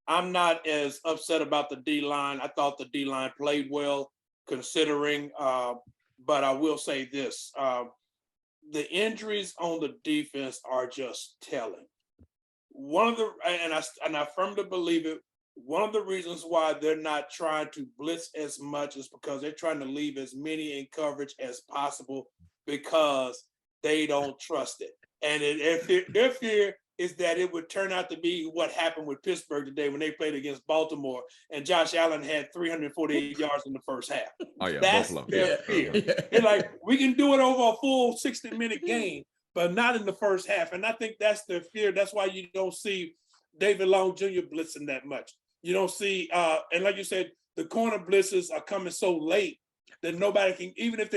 Speaker 3: I'm not as upset about the D line. I thought the D line played well, considering. But I will say this: the injuries on the defense are just telling. One of the and I firmly believe it. One of the reasons why they're not trying to blitz as much is because they're trying to leave as many in coverage as possible because they don't trust it. And their fear is that it would turn out to be what happened with Pittsburgh today when they played against Baltimore and Josh Allen had 348 yards in the first half.
Speaker 1: Oh yeah,
Speaker 3: that's their fear. They're like, we can do it over a full 60-minute game, but not in the first half. And I think that's their fear. That's why you don't see David Long Jr. blitzing that much. You don't see, and like you said, the corner blitzes are coming so late that nobody can, even if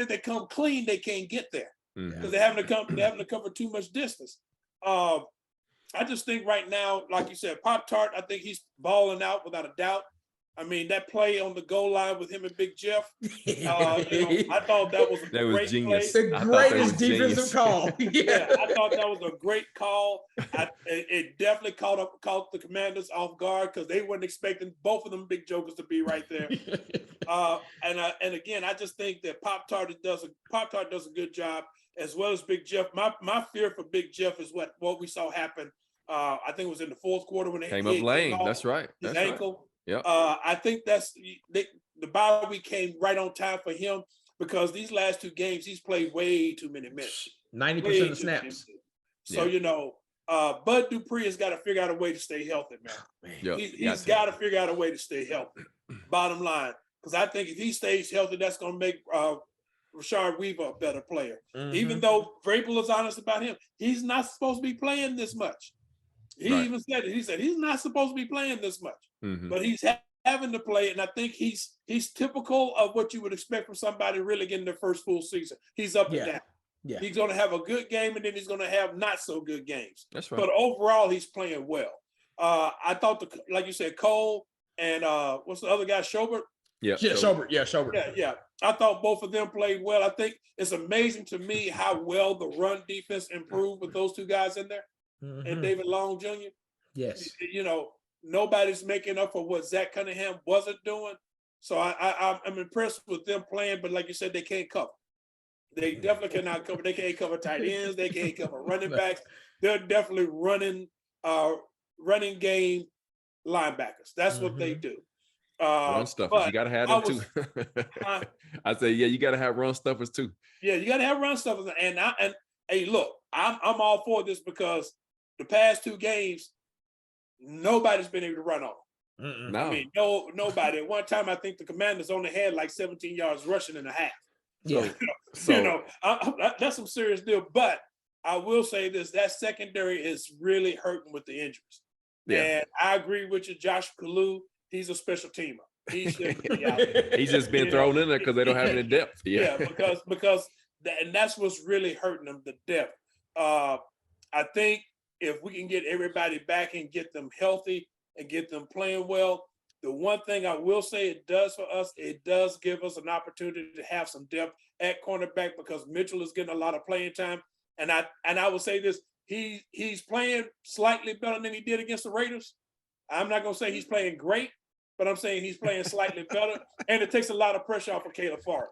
Speaker 3: they come clean, they can't get there because they're having to cover too much distance. I just think right now, like you said, Pop-Tart, I think he's balling out without a doubt. I mean, that play on the goal line with him and Big Jeff, I thought that was a great
Speaker 1: genius.
Speaker 3: play.
Speaker 2: The greatest defensive call.
Speaker 3: Yeah, I thought that was a great call. It definitely caught the Commanders off guard because they weren't expecting both of them big jokers to be right there. And again, I just think that Pop-Tart does a good job, as well as Big Jeff. My fear for Big Jeff is what we saw happen. I think it was in the fourth quarter when they
Speaker 1: came up lame. That's right.
Speaker 3: His ankle.
Speaker 1: Right. Yep.
Speaker 3: I think that's the bye week came right on time for him because these last 2 games he's played way too many minutes.
Speaker 2: 90% of snaps.
Speaker 3: So Bud Dupree has got to figure out a way to stay healthy, man.
Speaker 1: Yep.
Speaker 3: He's got to figure out a way to stay healthy. Bottom line, because I think if he stays healthy, that's going to make Rashard Weaver a better player. Even though Vrabel is honest about him, he's not supposed to be playing this much. He even said it. He said he's not supposed to be playing this much, but he's having to play. And I think he's typical of what you would expect from somebody really getting their first full season. He's up and down. Yeah. He's going to have a good game, and then he's going to have not so good games.
Speaker 1: That's right.
Speaker 3: But overall, he's playing well. I thought, like you said, Cole and what's the other guy, Schobert?
Speaker 2: Yeah, Schobert. Yeah, Schobert.
Speaker 3: Yeah. I thought both of them played well. I think it's amazing to me how well the run defense improved with those 2 guys in there. And David Long Jr.
Speaker 2: Yes.
Speaker 3: Nobody's making up for what Zach Cunningham wasn't doing. So I'm impressed with them playing, but like you said, they can't cover. They definitely cannot cover. They can't cover tight ends. They can't cover running backs. they're definitely running game linebackers. That's what they do.
Speaker 1: Run stuffers. You got to have them too. I say, yeah, you got to have run stuffers too.
Speaker 3: Yeah, you got to have run stuffers. And hey, look, I'm all for this because the past 2 games, nobody's been able to run on them.
Speaker 1: No.
Speaker 3: I mean, nobody. At one time, I think the Commanders only had like 17 yards rushing in a half.
Speaker 2: Yeah.
Speaker 3: So that's some serious deal. But I will say this: that secondary is really hurting with the injuries. Yeah. And I agree with you, Josh Kalu. He's a special teamer. He shouldn't be out there.
Speaker 1: He's just been thrown in there because they don't have any depth.
Speaker 3: Yeah, because and that's what's really hurting them, the depth. I think if we can get everybody back and get them healthy and get them playing well, the one thing I will say it does for us, it does give us an opportunity to have some depth at cornerback because Mitchell is getting a lot of playing time. And I will say this, he's playing slightly better than he did against the Raiders. I'm not going to say he's playing great, but I'm saying he's playing slightly better. And it takes a lot of pressure off of Caleb Farley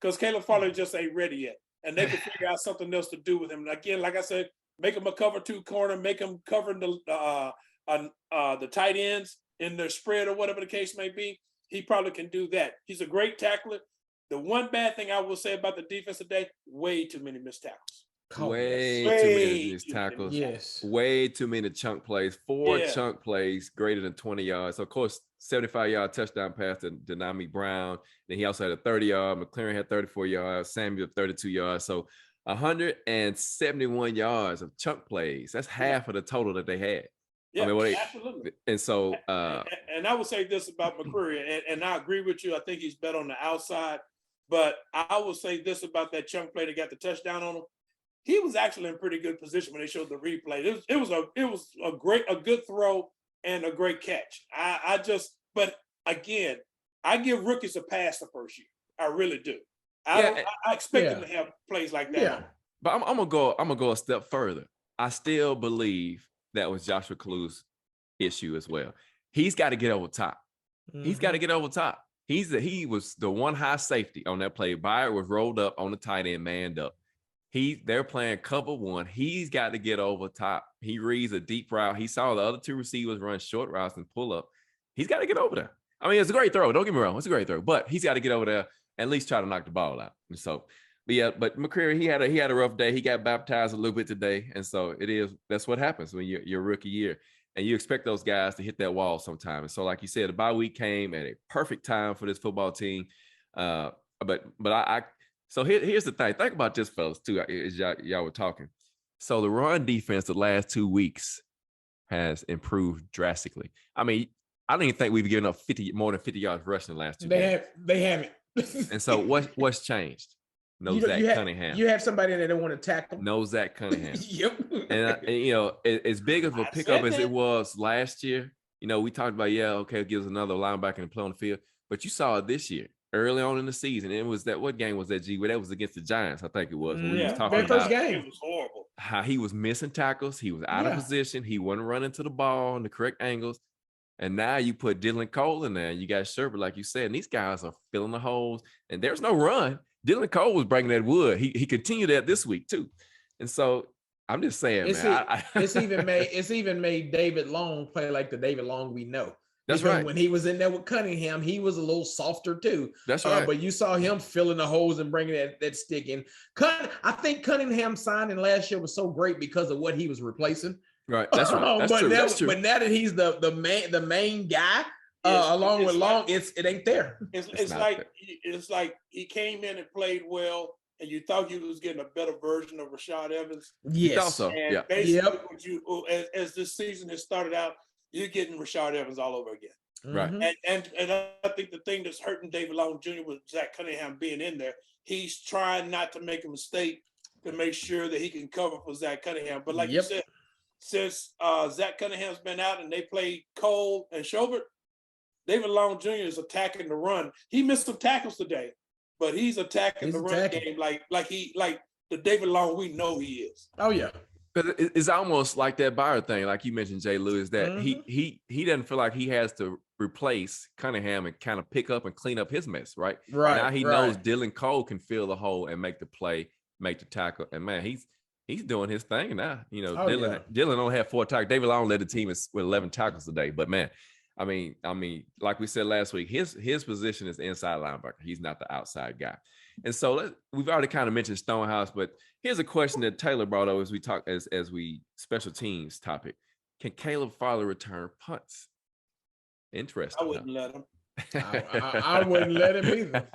Speaker 3: because Caleb Farley just ain't ready yet. And they can figure out something else to do with him. And again, like I said, make him a cover 2 corner, make him covering the tight ends in their spread or whatever the case may be. He probably can do that. He's a great tackler. The one bad thing I will say about the defense today, way too many missed tackles.
Speaker 1: Way too many missed tackles.
Speaker 2: Yes.
Speaker 1: Way too many chunk plays. 4 chunk plays greater than 20 yards. So, of course, 75-yard touchdown pass to Denami Brown. Then he also had a 30-yard. McLaren had 34 yards. Samuel 32 yards. So 171 yards of chunk plays. That's half of the total that they had.
Speaker 3: Yeah, absolutely.
Speaker 1: And so
Speaker 3: and I would say this about McCreary, and I agree with you. I think he's better on the outside. But I will say this about that chunk play that got the touchdown on him. He was actually in pretty good position when they showed the replay. It was a good throw and a great catch. But again, I give rookies a pass the first year. I really do. I expect them to have plays like that.
Speaker 2: Yeah.
Speaker 1: But I'm gonna go a step further. I still believe that was Joshua Kalu's issue as well. He's got to get over top. Mm-hmm. He's got to get over top. He was the one high safety on that play. Byard was rolled up on the tight end, manned up. They're playing cover 1. He's got to get over top. He reads a deep route. He saw the other 2 receivers run short routes and pull up. He's got to get over there. I mean, it's a great throw. Don't get me wrong. It's a great throw, but he's got to get over there and at least try to knock the ball out. And so, but McCreary, he had a rough day. He got baptized a little bit today. And so that's what happens when you're rookie year. And you expect those guys to hit that wall sometime. And so, like you said, the bye week came at a perfect time for this football team. So here's the thing. Think about this, fellas, too, as y'all were talking. So the run defense the last 2 weeks has improved drastically. I mean, I don't even think we've given up more than 50 yards rushing the last 2 games.
Speaker 2: They haven't.
Speaker 1: And so what's changed? Zach Cunningham.
Speaker 2: You have somebody that don't want to tackle.
Speaker 1: No Zach Cunningham.
Speaker 2: Yep.
Speaker 1: And as big of a pickup as it was last year, we talked about, it gives another linebacker to play on the field. But you saw it this year, early on in the season. It was what game was that, G? Well, that was against the Giants, I think it was. When we was talking
Speaker 2: very first
Speaker 1: about
Speaker 2: game.
Speaker 3: It was horrible.
Speaker 1: How he was missing tackles. He was out of position. He wasn't running to the ball in the correct angles. And now you put Dylan Cole in there, and you got Sherbert, like you said, and these guys are filling the holes, and there's no run. Dylan Cole was bringing that wood. He continued that this week too. And so I'm just saying,
Speaker 2: it's even made David Long play like the David Long we know.
Speaker 1: That's
Speaker 2: because
Speaker 1: right.
Speaker 2: When he was in there with Cunningham, he was a little softer too.
Speaker 1: That's right.
Speaker 2: But you saw him filling the holes and bringing that stick in. I think Cunningham signing last year was so great because of what he was replacing.
Speaker 1: Right. That's right. That's true.
Speaker 2: But now that he's the main guy, along with Long, it ain't there.
Speaker 3: It's like he came in and played well, and you thought you was getting a better version of Rashad Evans.
Speaker 2: Yes.
Speaker 1: Also,
Speaker 3: and basically, as this season has started out, you're getting Rashad Evans all over again.
Speaker 1: Right.
Speaker 3: And I think the thing that's hurting David Long Jr. with Zach Cunningham being in there, he's trying not to make a mistake to make sure that he can cover for Zach Cunningham. But like you said, since Zach Cunningham's been out and they played Cole and Sherbert, David Long Jr. is attacking the run. He missed some tackles today, but he's attacking the run game like the David Long we know he is.
Speaker 2: Oh yeah.
Speaker 1: But it's almost like that Byard thing, like you mentioned, Jay Lewis, that he doesn't feel like he has to replace Cunningham and kind of pick up and clean up his mess, right?
Speaker 2: Right.
Speaker 1: Now he knows Dylan Cole can fill the hole and make the play, make the tackle. And man, he's he's doing his thing now. You know,
Speaker 2: Oh,
Speaker 1: Dylan only had 4 tackles. David Long led the team with 11 tackles today. But man, I mean, like we said last week, his position is inside linebacker. He's not the outside guy. And so we've already kind of mentioned Stonehouse, but here's a question that Taylor brought up as we talk as we special teams topic. Can Caleb Farley return punts? Interesting.
Speaker 3: I wouldn't let him.
Speaker 2: I wouldn't let him either.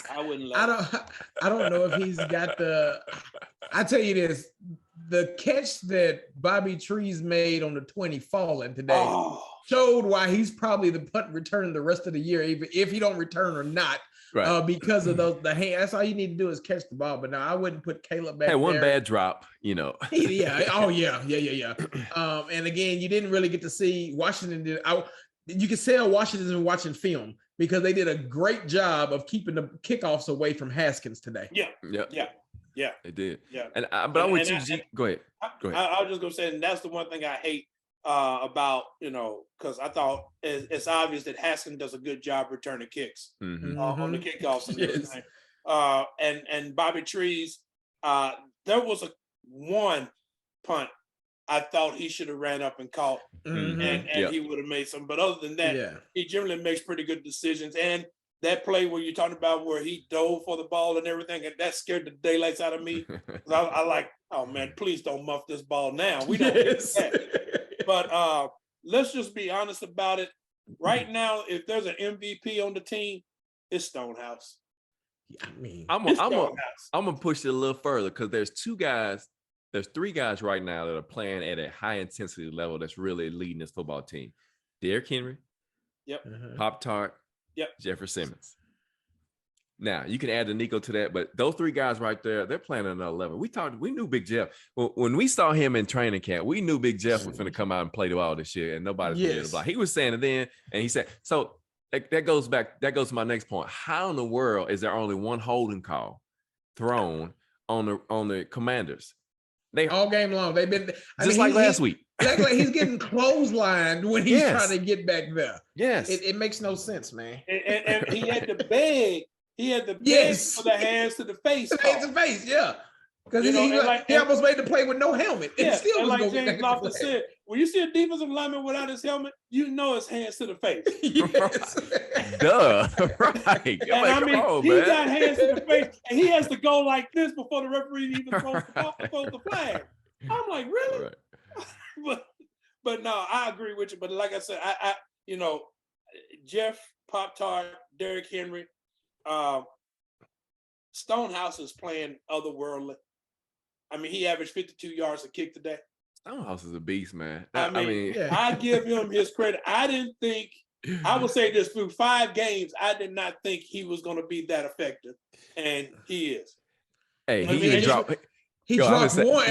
Speaker 3: I wouldn't let him.
Speaker 2: I don't know if he's got the. I tell you this, the catch that Bobby Trees made on the 20 falling today showed why he's probably the punt return the rest of the year, even if he don't return or not.
Speaker 1: Right.
Speaker 2: Because of the hand. That's all you need to do is catch the ball. But no, I wouldn't put Caleb back.
Speaker 1: Had one
Speaker 2: there.
Speaker 1: bad drop, you know.
Speaker 2: Yeah. Oh yeah. And again, you didn't really get to see Washington. You can tell Washington's been watching film because they did a great job of keeping the kickoffs away from Haskins today.
Speaker 3: Yeah.
Speaker 1: They did.
Speaker 3: Yeah.
Speaker 1: And but I want you. Go ahead.
Speaker 3: I was just gonna say, and that's the one thing I hate about, because I thought it's obvious that Haskins does a good job returning kicks on the kickoffs and everything. And Bobby Trees, there was one punt I thought he should have ran up and caught, and he would have made some. But other than that, he generally makes pretty good decisions. And that play where you're talking about where he dove for the ball and everything, and that scared the daylights out of me. I like, oh man, please don't muff this ball now. We don't do that. But let's just be honest about it. Right now, if there's an MVP on the team, it's Stonehouse.
Speaker 2: I mean,
Speaker 1: I'm gonna push it a little further because there's 3 guys right now that are playing at a high intensity level that's really leading this football team. Derrick Henry, Pop Tart, Jeffrey Simmons. Now you can add the Nico to that, but those 3 guys right there, they're playing at another level. We knew Big Jeff when we saw him in training camp. We knew Big Jeff was going to come out and play the ball this year, and nobody's been able to block. He was saying it then, and he said so. That goes to my next point. How in the world is there only one holding call thrown on the Commanders? They
Speaker 2: all game long. They've been
Speaker 1: like last week.
Speaker 2: Like he's getting clotheslined when he's trying to get back there.
Speaker 1: Yes,
Speaker 2: it makes no sense, man.
Speaker 3: And he had to beg. He had to beg for the hands to the face.
Speaker 2: Hands to the face, yeah. Because he almost made the play with no helmet.
Speaker 3: Yeah,
Speaker 2: It still
Speaker 3: and
Speaker 2: was
Speaker 3: like
Speaker 2: going
Speaker 3: James Lofton said, when you see a defensive lineman without his helmet, you know it's hands to the face.
Speaker 2: Yes.
Speaker 1: Duh. Right.
Speaker 3: And I mean, he got hands to the face, and he has to go like this before the referee even throws the flag. I'm like, really?
Speaker 1: Right.
Speaker 3: But no, I agree with you. But like I said, I Jeff, Pop-Tart, Derrick Henry, Stonehouse is playing otherworldly. I mean, he averaged 52 yards a kick today.
Speaker 1: Stonehouse is a beast, man.
Speaker 3: I give him his credit. I would say this through 5 games, I did not think he was going to be that effective, and he is.
Speaker 1: Hey, he dropped one.
Speaker 2: He dropped one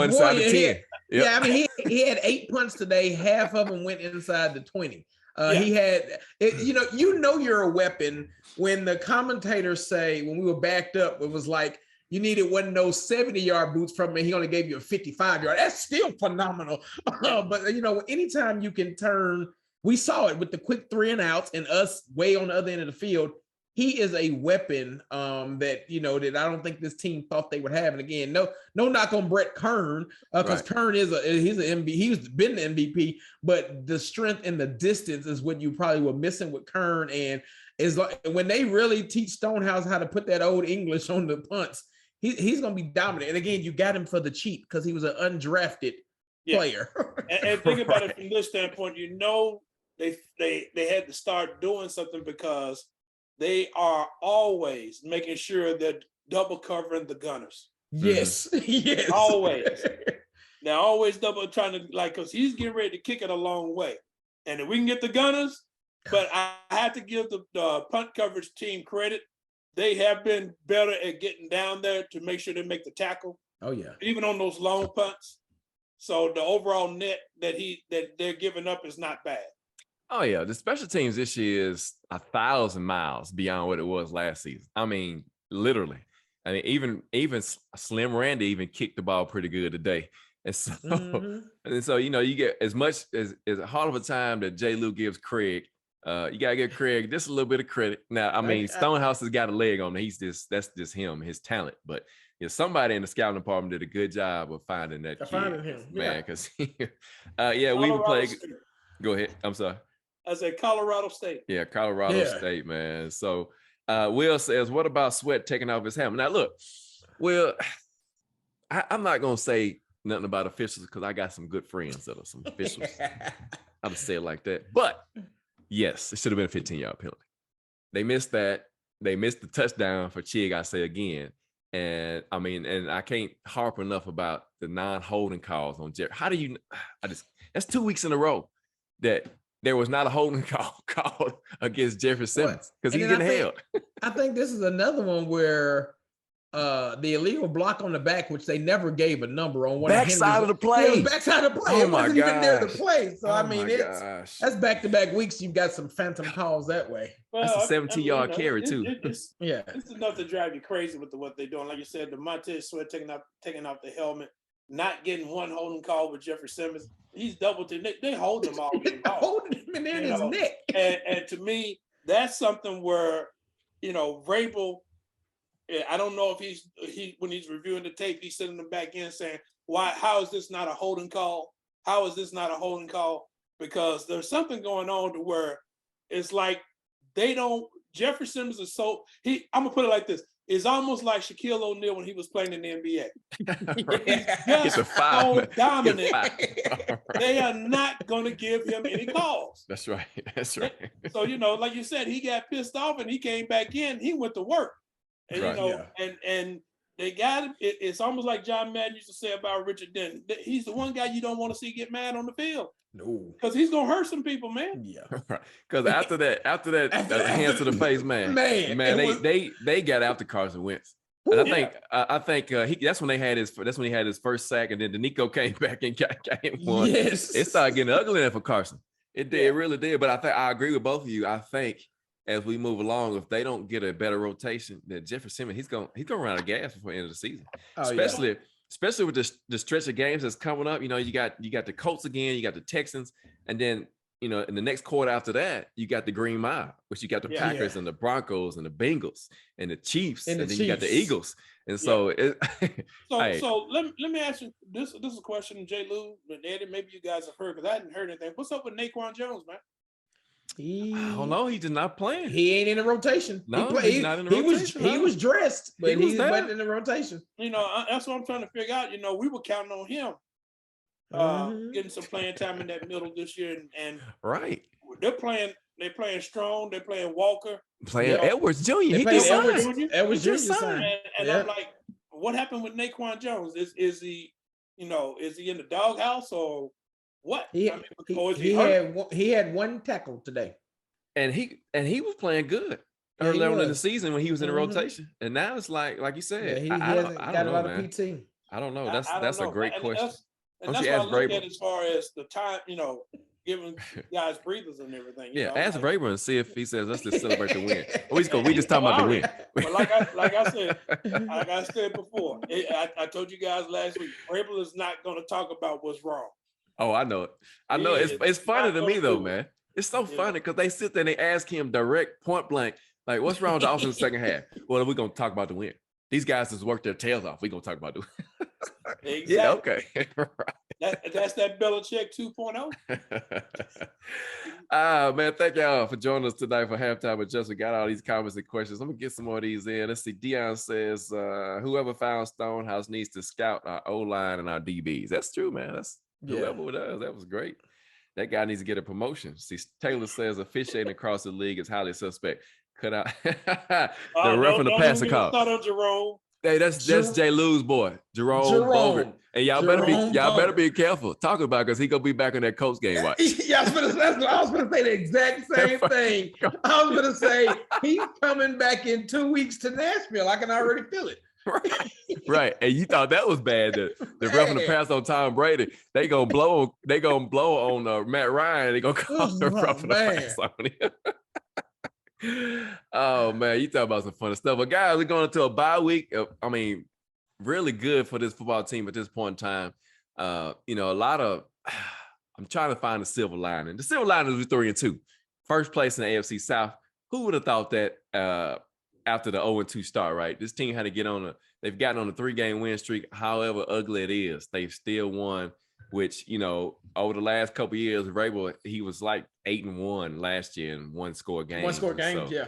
Speaker 1: inside the 10.
Speaker 2: Yeah, I mean, he had 8 punts today. Half of them went inside the 20. He had, you're a weapon when the commentators say, when we were backed up, it was like, you needed one of those 70-yard boots from him. He only gave you a 55-yard. That's still phenomenal. But, anytime you can turn, we saw it with the quick 3 and outs and us way on the other end of the field. He is a weapon that I don't think this team thought they would have. And again, no knock on Brett Kern because Kern he's an MVP. He's been the MVP, but the strength and the distance is what you probably were missing with Kern. And is like when they really teach Stonehouse how to put that old English on the punts, he's going to be dominant. And again, you got him for the cheap because he was an undrafted player.
Speaker 3: and think about it from this standpoint. They had to start doing something because they are always making sure they're double covering the gunners.
Speaker 2: Yes, yes.
Speaker 3: Always. They're always double trying to because he's getting ready to kick it a long way. And if we can get the gunners, but I have to give the punt coverage team credit. They have been better at getting down there to make sure they make the tackle.
Speaker 2: Oh yeah.
Speaker 3: Even on those long punts. So the overall net that they're giving up is not bad.
Speaker 1: Oh yeah, the special teams this year is 1,000 miles beyond what it was last season. I mean, literally. I mean, even Slim Randy even kicked the ball pretty good today. And so, and so you get as much as hard of a time that J. Lou gives Craig. You gotta give Craig just a little bit of credit. Now, I mean, Stonehouse has got a leg on him. That's just him, his talent. But somebody in the scouting department did a good job of finding that kid,
Speaker 2: finding him,
Speaker 1: man. Because we even played. Go ahead. I'm sorry.
Speaker 3: I said Colorado State.
Speaker 1: Yeah, Colorado State, man. So Will says, what about Sweat taking off his helmet? Now, look, Will, I'm not going to say nothing about officials because I got some good friends that are some officials. I'll just say it like that. But, yes, it should have been a 15-yard penalty. They missed that. They missed the touchdown for Chig, I say again. And, I mean, and I can't harp enough about the non-holding calls on Jerry. How do you – that's 2 weeks in a row that – there was not a holding call called against Jeffrey Simmons because he's getting held.
Speaker 2: I think this is another one where the illegal block on the back, which they never gave a number on.
Speaker 1: Backside of the play.
Speaker 2: Yeah, backside of the play.
Speaker 1: Oh
Speaker 2: it wasn't even there to play. So, I mean, that's back-to-back weeks. You've got some phantom calls that way.
Speaker 3: Well,
Speaker 1: that's a 17-yard carry, too.
Speaker 3: It's enough to drive you crazy with what they're doing. Like you said, the Montez Sweat taking off the helmet, not getting one holding call with Jeffrey Simmons. He's double teamed. They hold him all.
Speaker 2: Holding him in his neck.
Speaker 3: And to me, that's something where, Vrabel, I don't know if when he's reviewing the tape, he's sitting them back in saying, how is this not a holding call? How is this not a holding call? Because there's something going on to where it's like Jeffrey Simmons is I'm gonna put it like this. It's almost like Shaquille O'Neal when he was playing in the NBA. He's just so dominant. They are not going to give him any calls.
Speaker 1: That's right. So,
Speaker 3: like you said, he got pissed off and he came back in. He went to work. And, and they got him. It's almost like John Madden used to say about Richard Denton. He's the one guy you don't want to see get mad on the field.
Speaker 2: No,
Speaker 3: because he's gonna hurt some people, man.
Speaker 1: Yeah, right. Because after that hands to the face, man, they got after Carson Wentz, and I think that's when he had his first sack, and then Danico came back and got him one.
Speaker 2: Yes,
Speaker 1: it started getting ugly there for Carson. It did, it really did. But I think I agree with both of you. I think as we move along, if they don't get a better rotation, then Jeffrey Simmons he's gonna run out of gas before the end of the season, especially with the stretch of games that's coming up. You got the Colts again, you got the Texans, and then in the next quarter after that, you got the Green Mile, which you got the Packers and the Broncos and the Bengals and the Chiefs, and then you got the Eagles. And so,
Speaker 3: so let me ask you this. This is a question, J. Lou and Eddie. Maybe you guys have heard because I hadn't heard anything. What's up with Naquan Jones, man?
Speaker 1: I don't know. He did not play.
Speaker 2: He ain't in the rotation.
Speaker 1: No, he's not in the rotation.
Speaker 2: He was dressed, but he wasn't in the rotation.
Speaker 3: That's what I'm trying to figure out. We were counting on him getting some playing time in that middle this year, and
Speaker 1: right.
Speaker 3: They're playing strong. They're playing Walker.
Speaker 1: Playing Edwards Jr. He
Speaker 2: just
Speaker 1: signed.
Speaker 2: Edwards Jr. signed.
Speaker 3: And I'm like, what happened with Naquan Jones? Is he in the doghouse or what? He
Speaker 2: had one tackle today,
Speaker 1: and he was playing good early on in the season when he was in the rotation, and now it's like you said,
Speaker 2: he
Speaker 1: hasn't
Speaker 2: got a lot of PT.
Speaker 1: I don't know. That's a great question.
Speaker 3: And that's what I look at as far as the time, giving guys breathers and everything.
Speaker 1: Ask Vrabel and see if he says let's just celebrate the win. We just talking about the win.
Speaker 3: Well, like I said before, I told you guys last week, Vrabel is not going to talk about what's wrong.
Speaker 1: Oh, I know it. I know it's funny to me though, man. It's so funny because they sit there and they ask him direct, point blank, like, "What's wrong with the offense in the second half?" Well, we're gonna talk about the win. These guys just worked their tails off. We're gonna talk about the win.
Speaker 3: Exactly.
Speaker 1: Yeah, okay. Right.
Speaker 3: That's that Belichick 2.0.
Speaker 1: Man, thank y'all for joining us tonight for Halftime Adjustment. Got all these comments and questions. Let me get some more of these in. Let's see. Dion says, whoever found Stonehouse needs to scout our O-line and our DBs. That's true, man. That's whoever does. That was great. That guy needs to get a promotion. See, Taylor says officiating across the league is highly suspect. Cut out the referee the passing call.
Speaker 3: Start on Jerome.
Speaker 1: Hey, that's J. Lou's boy, Jerome Bogert. And y'all better be careful talking about because he gonna be back in that Colts game. Watch.
Speaker 2: I was gonna say the exact same thing. I was gonna say he's coming back in 2 weeks to Nashville. I can already feel it.
Speaker 1: Right. And you thought that was bad. The roughing the pass on Tom Brady. They gonna blow on Matt Ryan. They gonna call the roughing the pass on him. Oh man, you talk about some fun stuff. But guys, we're going into a bye week. I mean, really good for this football team at this point in time. A lot of I'm trying to find the silver lining. The silver lining is 3-2. First place in the AFC South. Who would have thought that after the 0-2 start, right? This team had to they've gotten on a 3-game win streak. However ugly it is, they've still won, which, over the last couple of years, Vrabel, he was like 8-1 last year in one-score games.
Speaker 2: One-score games, yeah.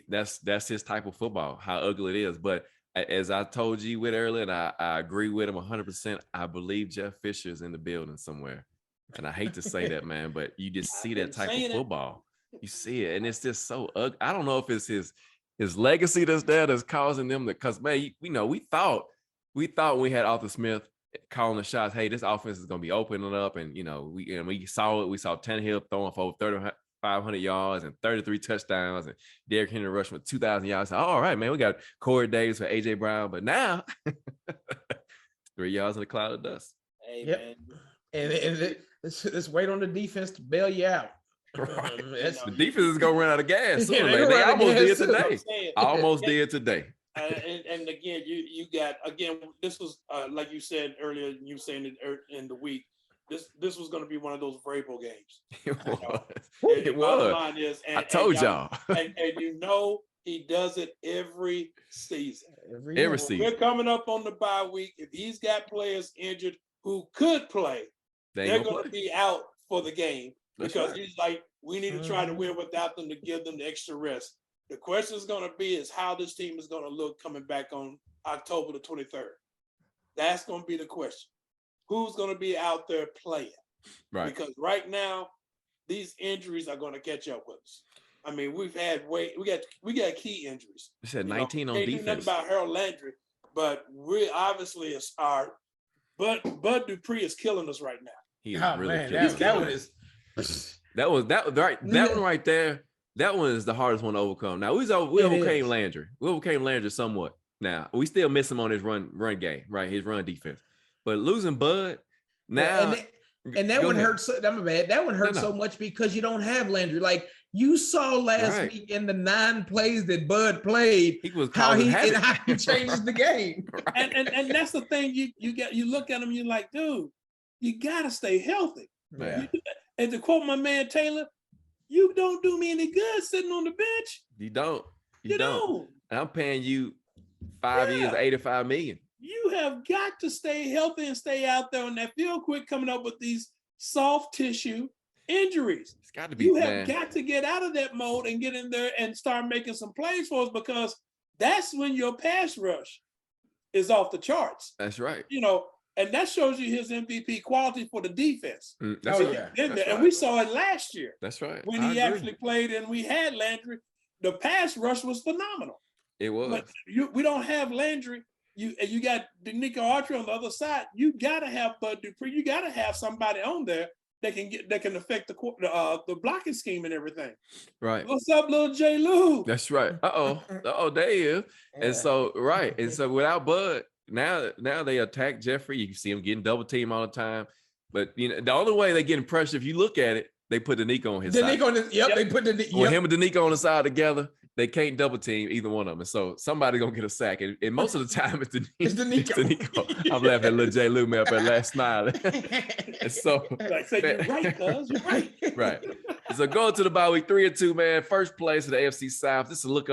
Speaker 1: That's his type of football, how ugly it is. But as I told you with earlier, and I agree with him 100%, I believe Jeff Fisher is in the building somewhere. And I hate to say that, man, but you just see that type of football. You see it, and it's just so ugly. I don't know if it's his legacy that's causing them to, because, man, we thought when we had Arthur Smith calling the shots, hey, this offense is going to be opening up, and we saw it. We saw Tannehill throwing for over 3,500 yards and 33 touchdowns, and Derrick Henry rushing with 2,000 yards. So, all right, man, we got Corey Davis for AJ Brown, but now 3 yards in a cloud of dust.
Speaker 3: Hey,
Speaker 2: yep.
Speaker 3: man.
Speaker 2: And let's wait on the defense to bail you out.
Speaker 1: Right. The defense is gonna run out of gas soon. They almost did today. Almost did today.
Speaker 3: And again, you got, this was like you said earlier. You saying it in the week. This was going to be one of those Vrabel games.
Speaker 1: It was.
Speaker 3: It was. Line is,
Speaker 1: I told y'all.
Speaker 3: And he does it every season.
Speaker 1: Every season.
Speaker 3: We're coming up on the bye week. If he's got players injured who could play, they're going to be out for the game. Because he's like, we need to try to win without them to give them the extra rest. The question is going to be is how this team is going to look coming back on October the 23rd. That's going to be the question. Who's going to be out there playing?
Speaker 1: Right.
Speaker 3: Because right now, these injuries are going to catch up with us. I mean, we got key injuries.
Speaker 1: You said 19 on defense.
Speaker 3: Can't do nothing about Harold Landry, but we obviously are. Bud Dupree is killing us right now.
Speaker 1: He is really
Speaker 2: man,
Speaker 1: killing us.
Speaker 2: that one is.
Speaker 1: That one right there. That one is the hardest one to overcome. Now we overcame Landry. We overcame Landry somewhat. Now we still miss him on his run game, right? His run defense. But losing Bud now,
Speaker 2: and that one hurts. I'm bad. That one hurts so much because you don't have Landry. Like you saw last week in the 9 plays that Bud played,
Speaker 1: he was
Speaker 2: how he changes the game.
Speaker 3: Right. And that's the thing. You look at him, you're like, dude, you gotta stay healthy.
Speaker 1: Yeah.
Speaker 3: And to quote my man Taylor, you don't do me any good sitting on the bench.
Speaker 1: You don't.
Speaker 3: You don't.
Speaker 1: And I'm paying you 5 years, $85 million.
Speaker 3: You have got to stay healthy and stay out there on that field quick, coming up with these soft tissue injuries.
Speaker 1: It's got to be.
Speaker 3: You have got to get out of that mode and get in there and start making some plays for us, because that's when your pass rush is off the charts.
Speaker 1: That's right.
Speaker 3: And that shows you his MVP quality for the defense.
Speaker 1: That's right.
Speaker 3: That's and we saw it last year.
Speaker 1: That's right.
Speaker 3: When he actually played and we had Landry, the pass rush was phenomenal.
Speaker 1: It was.
Speaker 3: But we don't have Landry. You got Denico Autry on the other side. You got to have Bud Dupree. You got to have somebody on there that can affect the blocking scheme and everything.
Speaker 1: Right.
Speaker 3: What's up, little J. Lou?
Speaker 1: That's right. There he is. Yeah. And so without Bud, now they attack Jeffrey. You can see him getting double team all the time. But the only way they're getting pressure, if you look at it, they put Denico on his side.
Speaker 2: They put
Speaker 1: When him and Denico on the side together, they can't double team either one of them. And so somebody's gonna get a sack. And most of the time it's Denico. I'm laughing at little J. Lou up at last smiling. And so
Speaker 3: you're right, cuz you're right.
Speaker 1: Right. So going to the bye week 3-2, man. First place of the AFC South. This is a look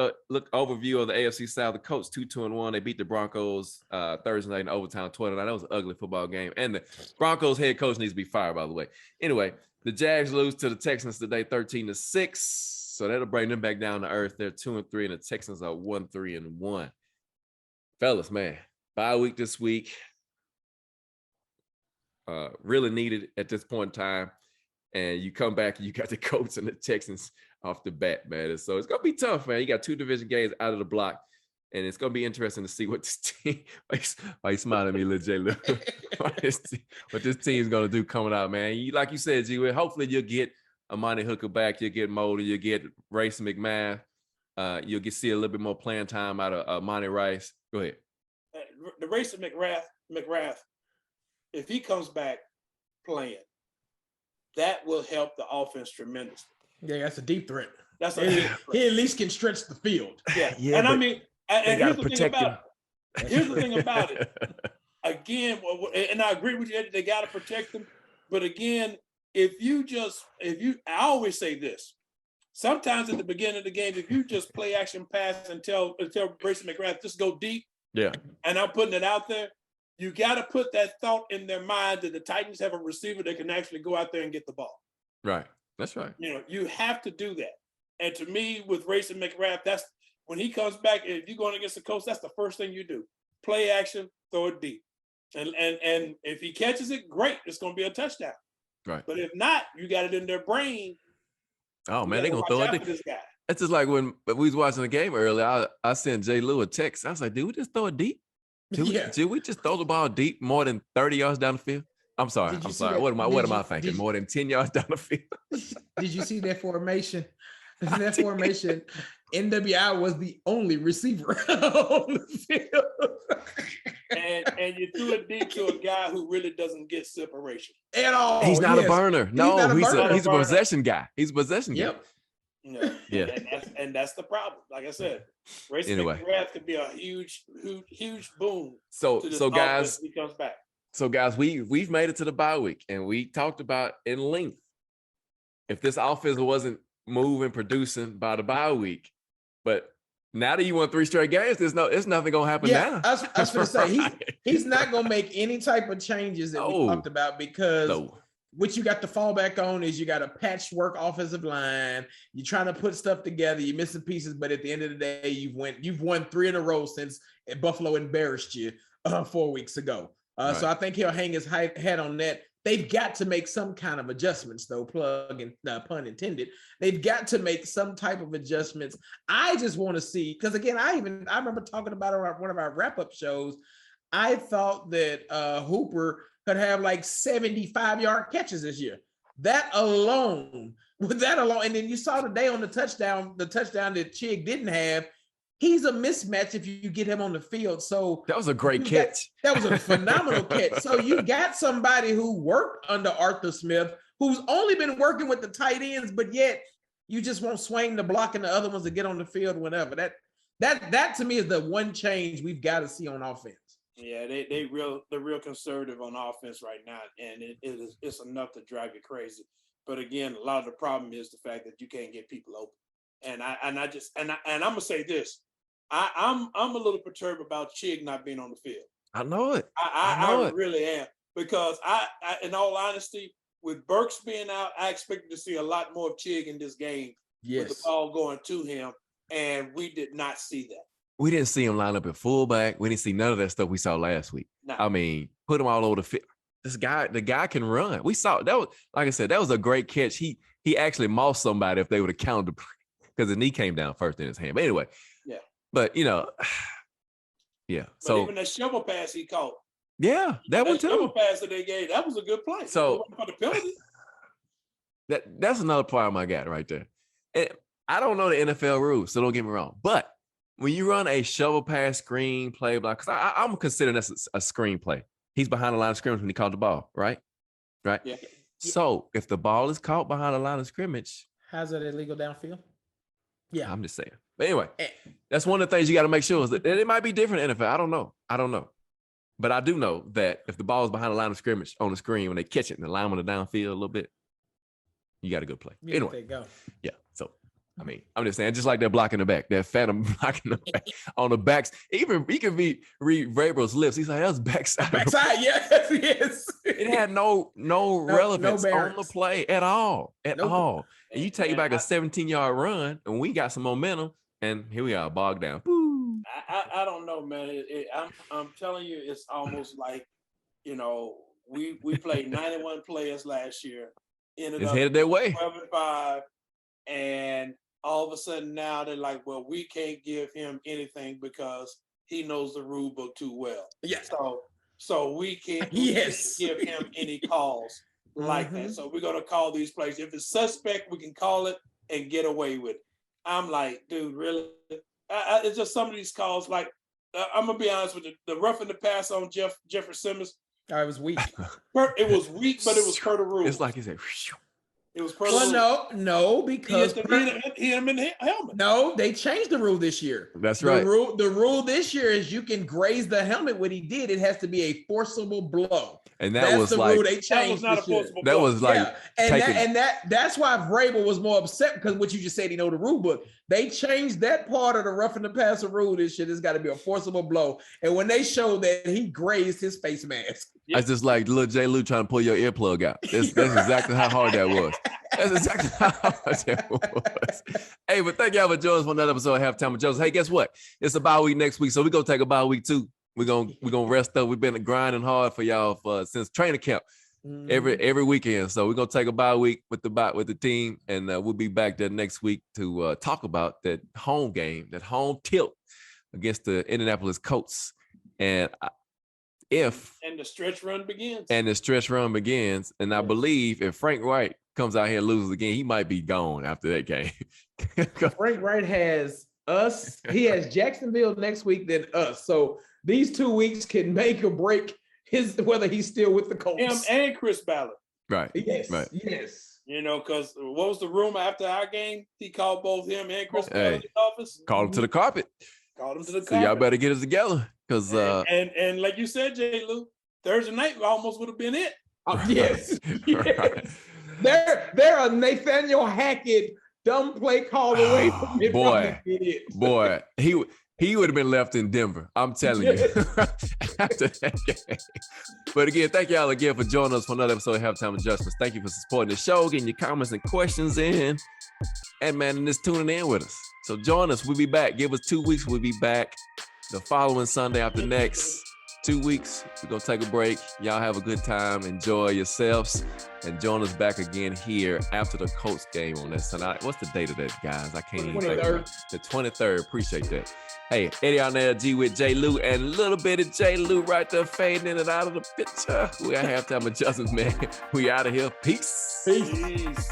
Speaker 1: overview of the AFC South. The Colts 2-1. They beat the Broncos Thursday night in overtime 12-9. That was an ugly football game. And the Broncos head coach needs to be fired, by the way. Anyway, the Jags lose to the Texans today 13-6. So that'll bring them back down to earth. They're 2-3, and the Texans are 1-3-1. Fellas, man, bye week this week. Really needed at this point in time. And you come back and you got the Colts and the Texans off the bat, man. And so it's going to be tough, man. You got 2 division games out of the block. And it's going to be interesting to see what this team, why you smiling at me, little J. Lou? what this team's going to do coming out, man. Like you said, G, hopefully you'll get Amani Hooker back. You'll get Moulder. You'll get Racing McMath. You'll see a little bit more playing time out of Monty Rice. Go ahead.
Speaker 3: The Racing McMath, if he comes back playing, that will help the offense tremendously.
Speaker 2: Yeah, that's a deep threat.
Speaker 3: He
Speaker 2: at least can stretch the field.
Speaker 3: Yeah. And I mean, and here's the thing about it. Again, and I agree with you, they got to protect him. But again, I always say this: sometimes at the beginning of the game, if you just play action pass and tell Grayson McGrath just go deep,
Speaker 1: Yeah.
Speaker 3: and I'm putting it out there, you got to put that thought in their mind that the Titans have a receiver that can actually go out there and get the ball.
Speaker 1: Right. That's right.
Speaker 3: You know, you have to do that. And to me, with Grayson McGrath, that's when he comes back. If you're going against the coach, that's the first thing you do: play action, throw it deep, and if he catches it, great, it's going to be a touchdown.
Speaker 1: Right.
Speaker 3: But if not, you got it in their brain.
Speaker 1: Oh man, they're gonna throw it.
Speaker 3: This guy.
Speaker 1: It's just like when we was watching the game earlier. I sent Jay Lou a text. I was like, "Did we just throw it deep? Did we just throw the ball deep more than 30 yards down the field?" I'm sorry. I'm sorry. What am I thinking? More than 10 yards down the field.
Speaker 2: Did you see that formation? That formation, NWI was the only receiver on the field.
Speaker 3: And you threw it deep to a guy who really doesn't get separation
Speaker 2: At all.
Speaker 1: He's not a burner. No, he's a
Speaker 3: burner.
Speaker 1: possession guy. He's a possession guy.
Speaker 3: Yeah. And that's the problem. Like I said, Grayson McGrath could be a huge boom.
Speaker 1: So guys,
Speaker 3: he comes back.
Speaker 1: So guys, we've made it to the bye week, and we talked about in length if this offense wasn't moving, producing by the bye week. But now that you won 3 straight games, it's nothing gonna happen now.
Speaker 2: I was gonna say he's not gonna make any type of changes that we talked about because what you got to fall back on is you got a patchwork offensive line. You're trying to put stuff together. You're missing pieces, but at the end of the day, you've won 3 in a row since Buffalo embarrassed you 4 weeks ago. So I think he'll hang his hat on that. They've got to make some kind of adjustments, though, plug and pun intended. They've got to make some type of adjustments. I just want to see, because again, I remember talking about it on one of our wrap-up shows. I thought that Hooper could have like 75-yard catches this year. That alone, and then you saw today on the touchdown that Chig didn't have. He's a mismatch if you get him on the field. So
Speaker 1: that was a great catch.
Speaker 2: That was a phenomenal catch. So you got somebody who worked under Arthur Smith, who's only been working with the tight ends, but yet you just won't swing the block and the other ones to get on the field whenever. That to me is the one change we've got to see on offense.
Speaker 3: Yeah, they're real conservative on offense right now, and it's enough to drive you crazy. But again, a lot of the problem is the fact that you can't get people open. And I'm gonna say this. I'm a little perturbed about Chig not being on the field.
Speaker 1: I know it.
Speaker 3: I really am, because I in all honesty, with Burks being out, I expected to see a lot more of Chig in this game.
Speaker 2: Yes.
Speaker 3: With the ball going to him, and we did not see that.
Speaker 1: We didn't see him line up at fullback. We didn't see none of that stuff we saw last week.
Speaker 3: No.
Speaker 1: I mean, put him all over the field. The guy can run. We saw that was, like I said, that was a great catch. He actually mossed somebody if they would have counted the, because the knee came down first in his hand. But anyway.
Speaker 3: Yeah.
Speaker 1: But yeah.
Speaker 3: But
Speaker 1: so
Speaker 3: even that shovel pass he caught.
Speaker 1: Yeah, that one too.
Speaker 3: Shovel pass that they gave, that was a good play.
Speaker 1: So
Speaker 3: for the penalty.
Speaker 1: That's another problem I got right there. And I don't know the NFL rules, so don't get me wrong. But when you run a shovel pass screen play block, because I'm considering this a screen play. He's behind the line of scrimmage when he caught the ball, right? Right.
Speaker 3: Yeah.
Speaker 1: So if the ball is caught behind the line of scrimmage,
Speaker 2: how's that illegal downfield? Yeah,
Speaker 1: I'm just saying. But anyway, that's one of the things you got to make sure is that it might be different in NFL. I don't know. But I do know that if the ball is behind the line of scrimmage on the screen, when they catch it and the line on the downfield a little bit, you got a good play. Anyway,
Speaker 2: go.
Speaker 1: Yeah. So, I mean, I'm just saying, just like that block in the back, that phantom block in the back on the backs, even he can read Vrabel's lips. He's like, that's backside.
Speaker 2: Backside, yes.
Speaker 1: It had no relevance on the play at all. And you take back a 17-yard run, and we got some momentum, and here we are, bogged down. Woo.
Speaker 3: I don't know, man. I'm telling you, it's almost like, we played 91 players last year.
Speaker 1: It's headed their way.
Speaker 3: 12-5, and all of a sudden now they're like, well, we can't give him anything because he knows the rule book too well.
Speaker 2: Yeah.
Speaker 3: So we can't give him any calls like that. So we're gonna call these plays. If it's suspect, we can call it and get away with it. I'm like, dude, really? It's just some of these calls. Like, I'm gonna be honest with you. The roughing the pass on Jeffrey Simmons.
Speaker 2: It was weak.
Speaker 3: It was weak, but it was per the rules.
Speaker 1: It's like he said,
Speaker 3: It was
Speaker 2: Well, no, because
Speaker 3: he hit him in the helmet.
Speaker 2: no, they changed the rule this year.
Speaker 1: That's right.
Speaker 2: The rule this year is you can graze the helmet. What he did, it has to be a forcible blow.
Speaker 1: And
Speaker 2: That's
Speaker 1: was
Speaker 2: the
Speaker 1: like
Speaker 2: rule they changed.
Speaker 3: That was not a
Speaker 2: this year.
Speaker 3: forcible
Speaker 1: that
Speaker 3: blow.
Speaker 1: was like
Speaker 2: Yeah, that's why Vrabel was more upset because what you just said, he know the rule book. They changed that part of the roughing the passer rule. This shit has got to be a forcible blow. And when they showed that he grazed his face mask,
Speaker 1: It's just like little J. Lou trying to pull your earplug out. That's exactly how hard that was. That's exactly how hard that was. Hey, but thank y'all for joining us for another episode of Halftime with Joseph. Hey, guess what? It's a bye week next week, so we're gonna take a bye week too. We're gonna rest up. We've been grinding hard for y'all since training camp every weekend. So we're gonna take a bye week with the team, and we'll be back there next week to talk about that home game, that home tilt against the Indianapolis Colts. And the
Speaker 3: stretch run begins.
Speaker 1: And I believe if Frank Wright comes out here and loses again, he might be gone after that game.
Speaker 2: Frank Wright has us. He has Jacksonville next week, then us. So these 2 weeks can make or break whether he's still with the Colts.
Speaker 3: Him and Chris Ballard.
Speaker 1: Right.
Speaker 2: Yes.
Speaker 1: Right.
Speaker 2: Yes.
Speaker 3: You know, because what was the rumor after our game? He called both him and Chris Ballard in the office.
Speaker 1: Called him to the carpet.
Speaker 3: So
Speaker 1: y'all better get it together. Because
Speaker 3: and like you said, J. Lou, Thursday night almost would have been it.
Speaker 2: Yes.
Speaker 1: Right.
Speaker 2: They're a Nathaniel Hackett dumb play call away from it.
Speaker 1: Boy, he would have been left in Denver. I'm telling you. After that game. But again, thank y'all again for joining us for another episode of Halftime Adjustments. Thank you for supporting the show, getting your comments and questions in, and just tuning in with us. So join us. We'll be back. Give us 2 weeks. We'll be back the following Sunday after next. 2 weeks. We're going to take a break. Y'all have a good time. Enjoy yourselves. And join us back again here after the Colts game on that Sunday. What's the date of that, guys? I can't even think of it. The 23rd. Appreciate that. Hey, Eddie Arnell G with J. Lou and a little bit of J. Lou right there fading in and out of the picture. We got Halftime Adjustments, man. We out of here. Peace.
Speaker 3: Peace.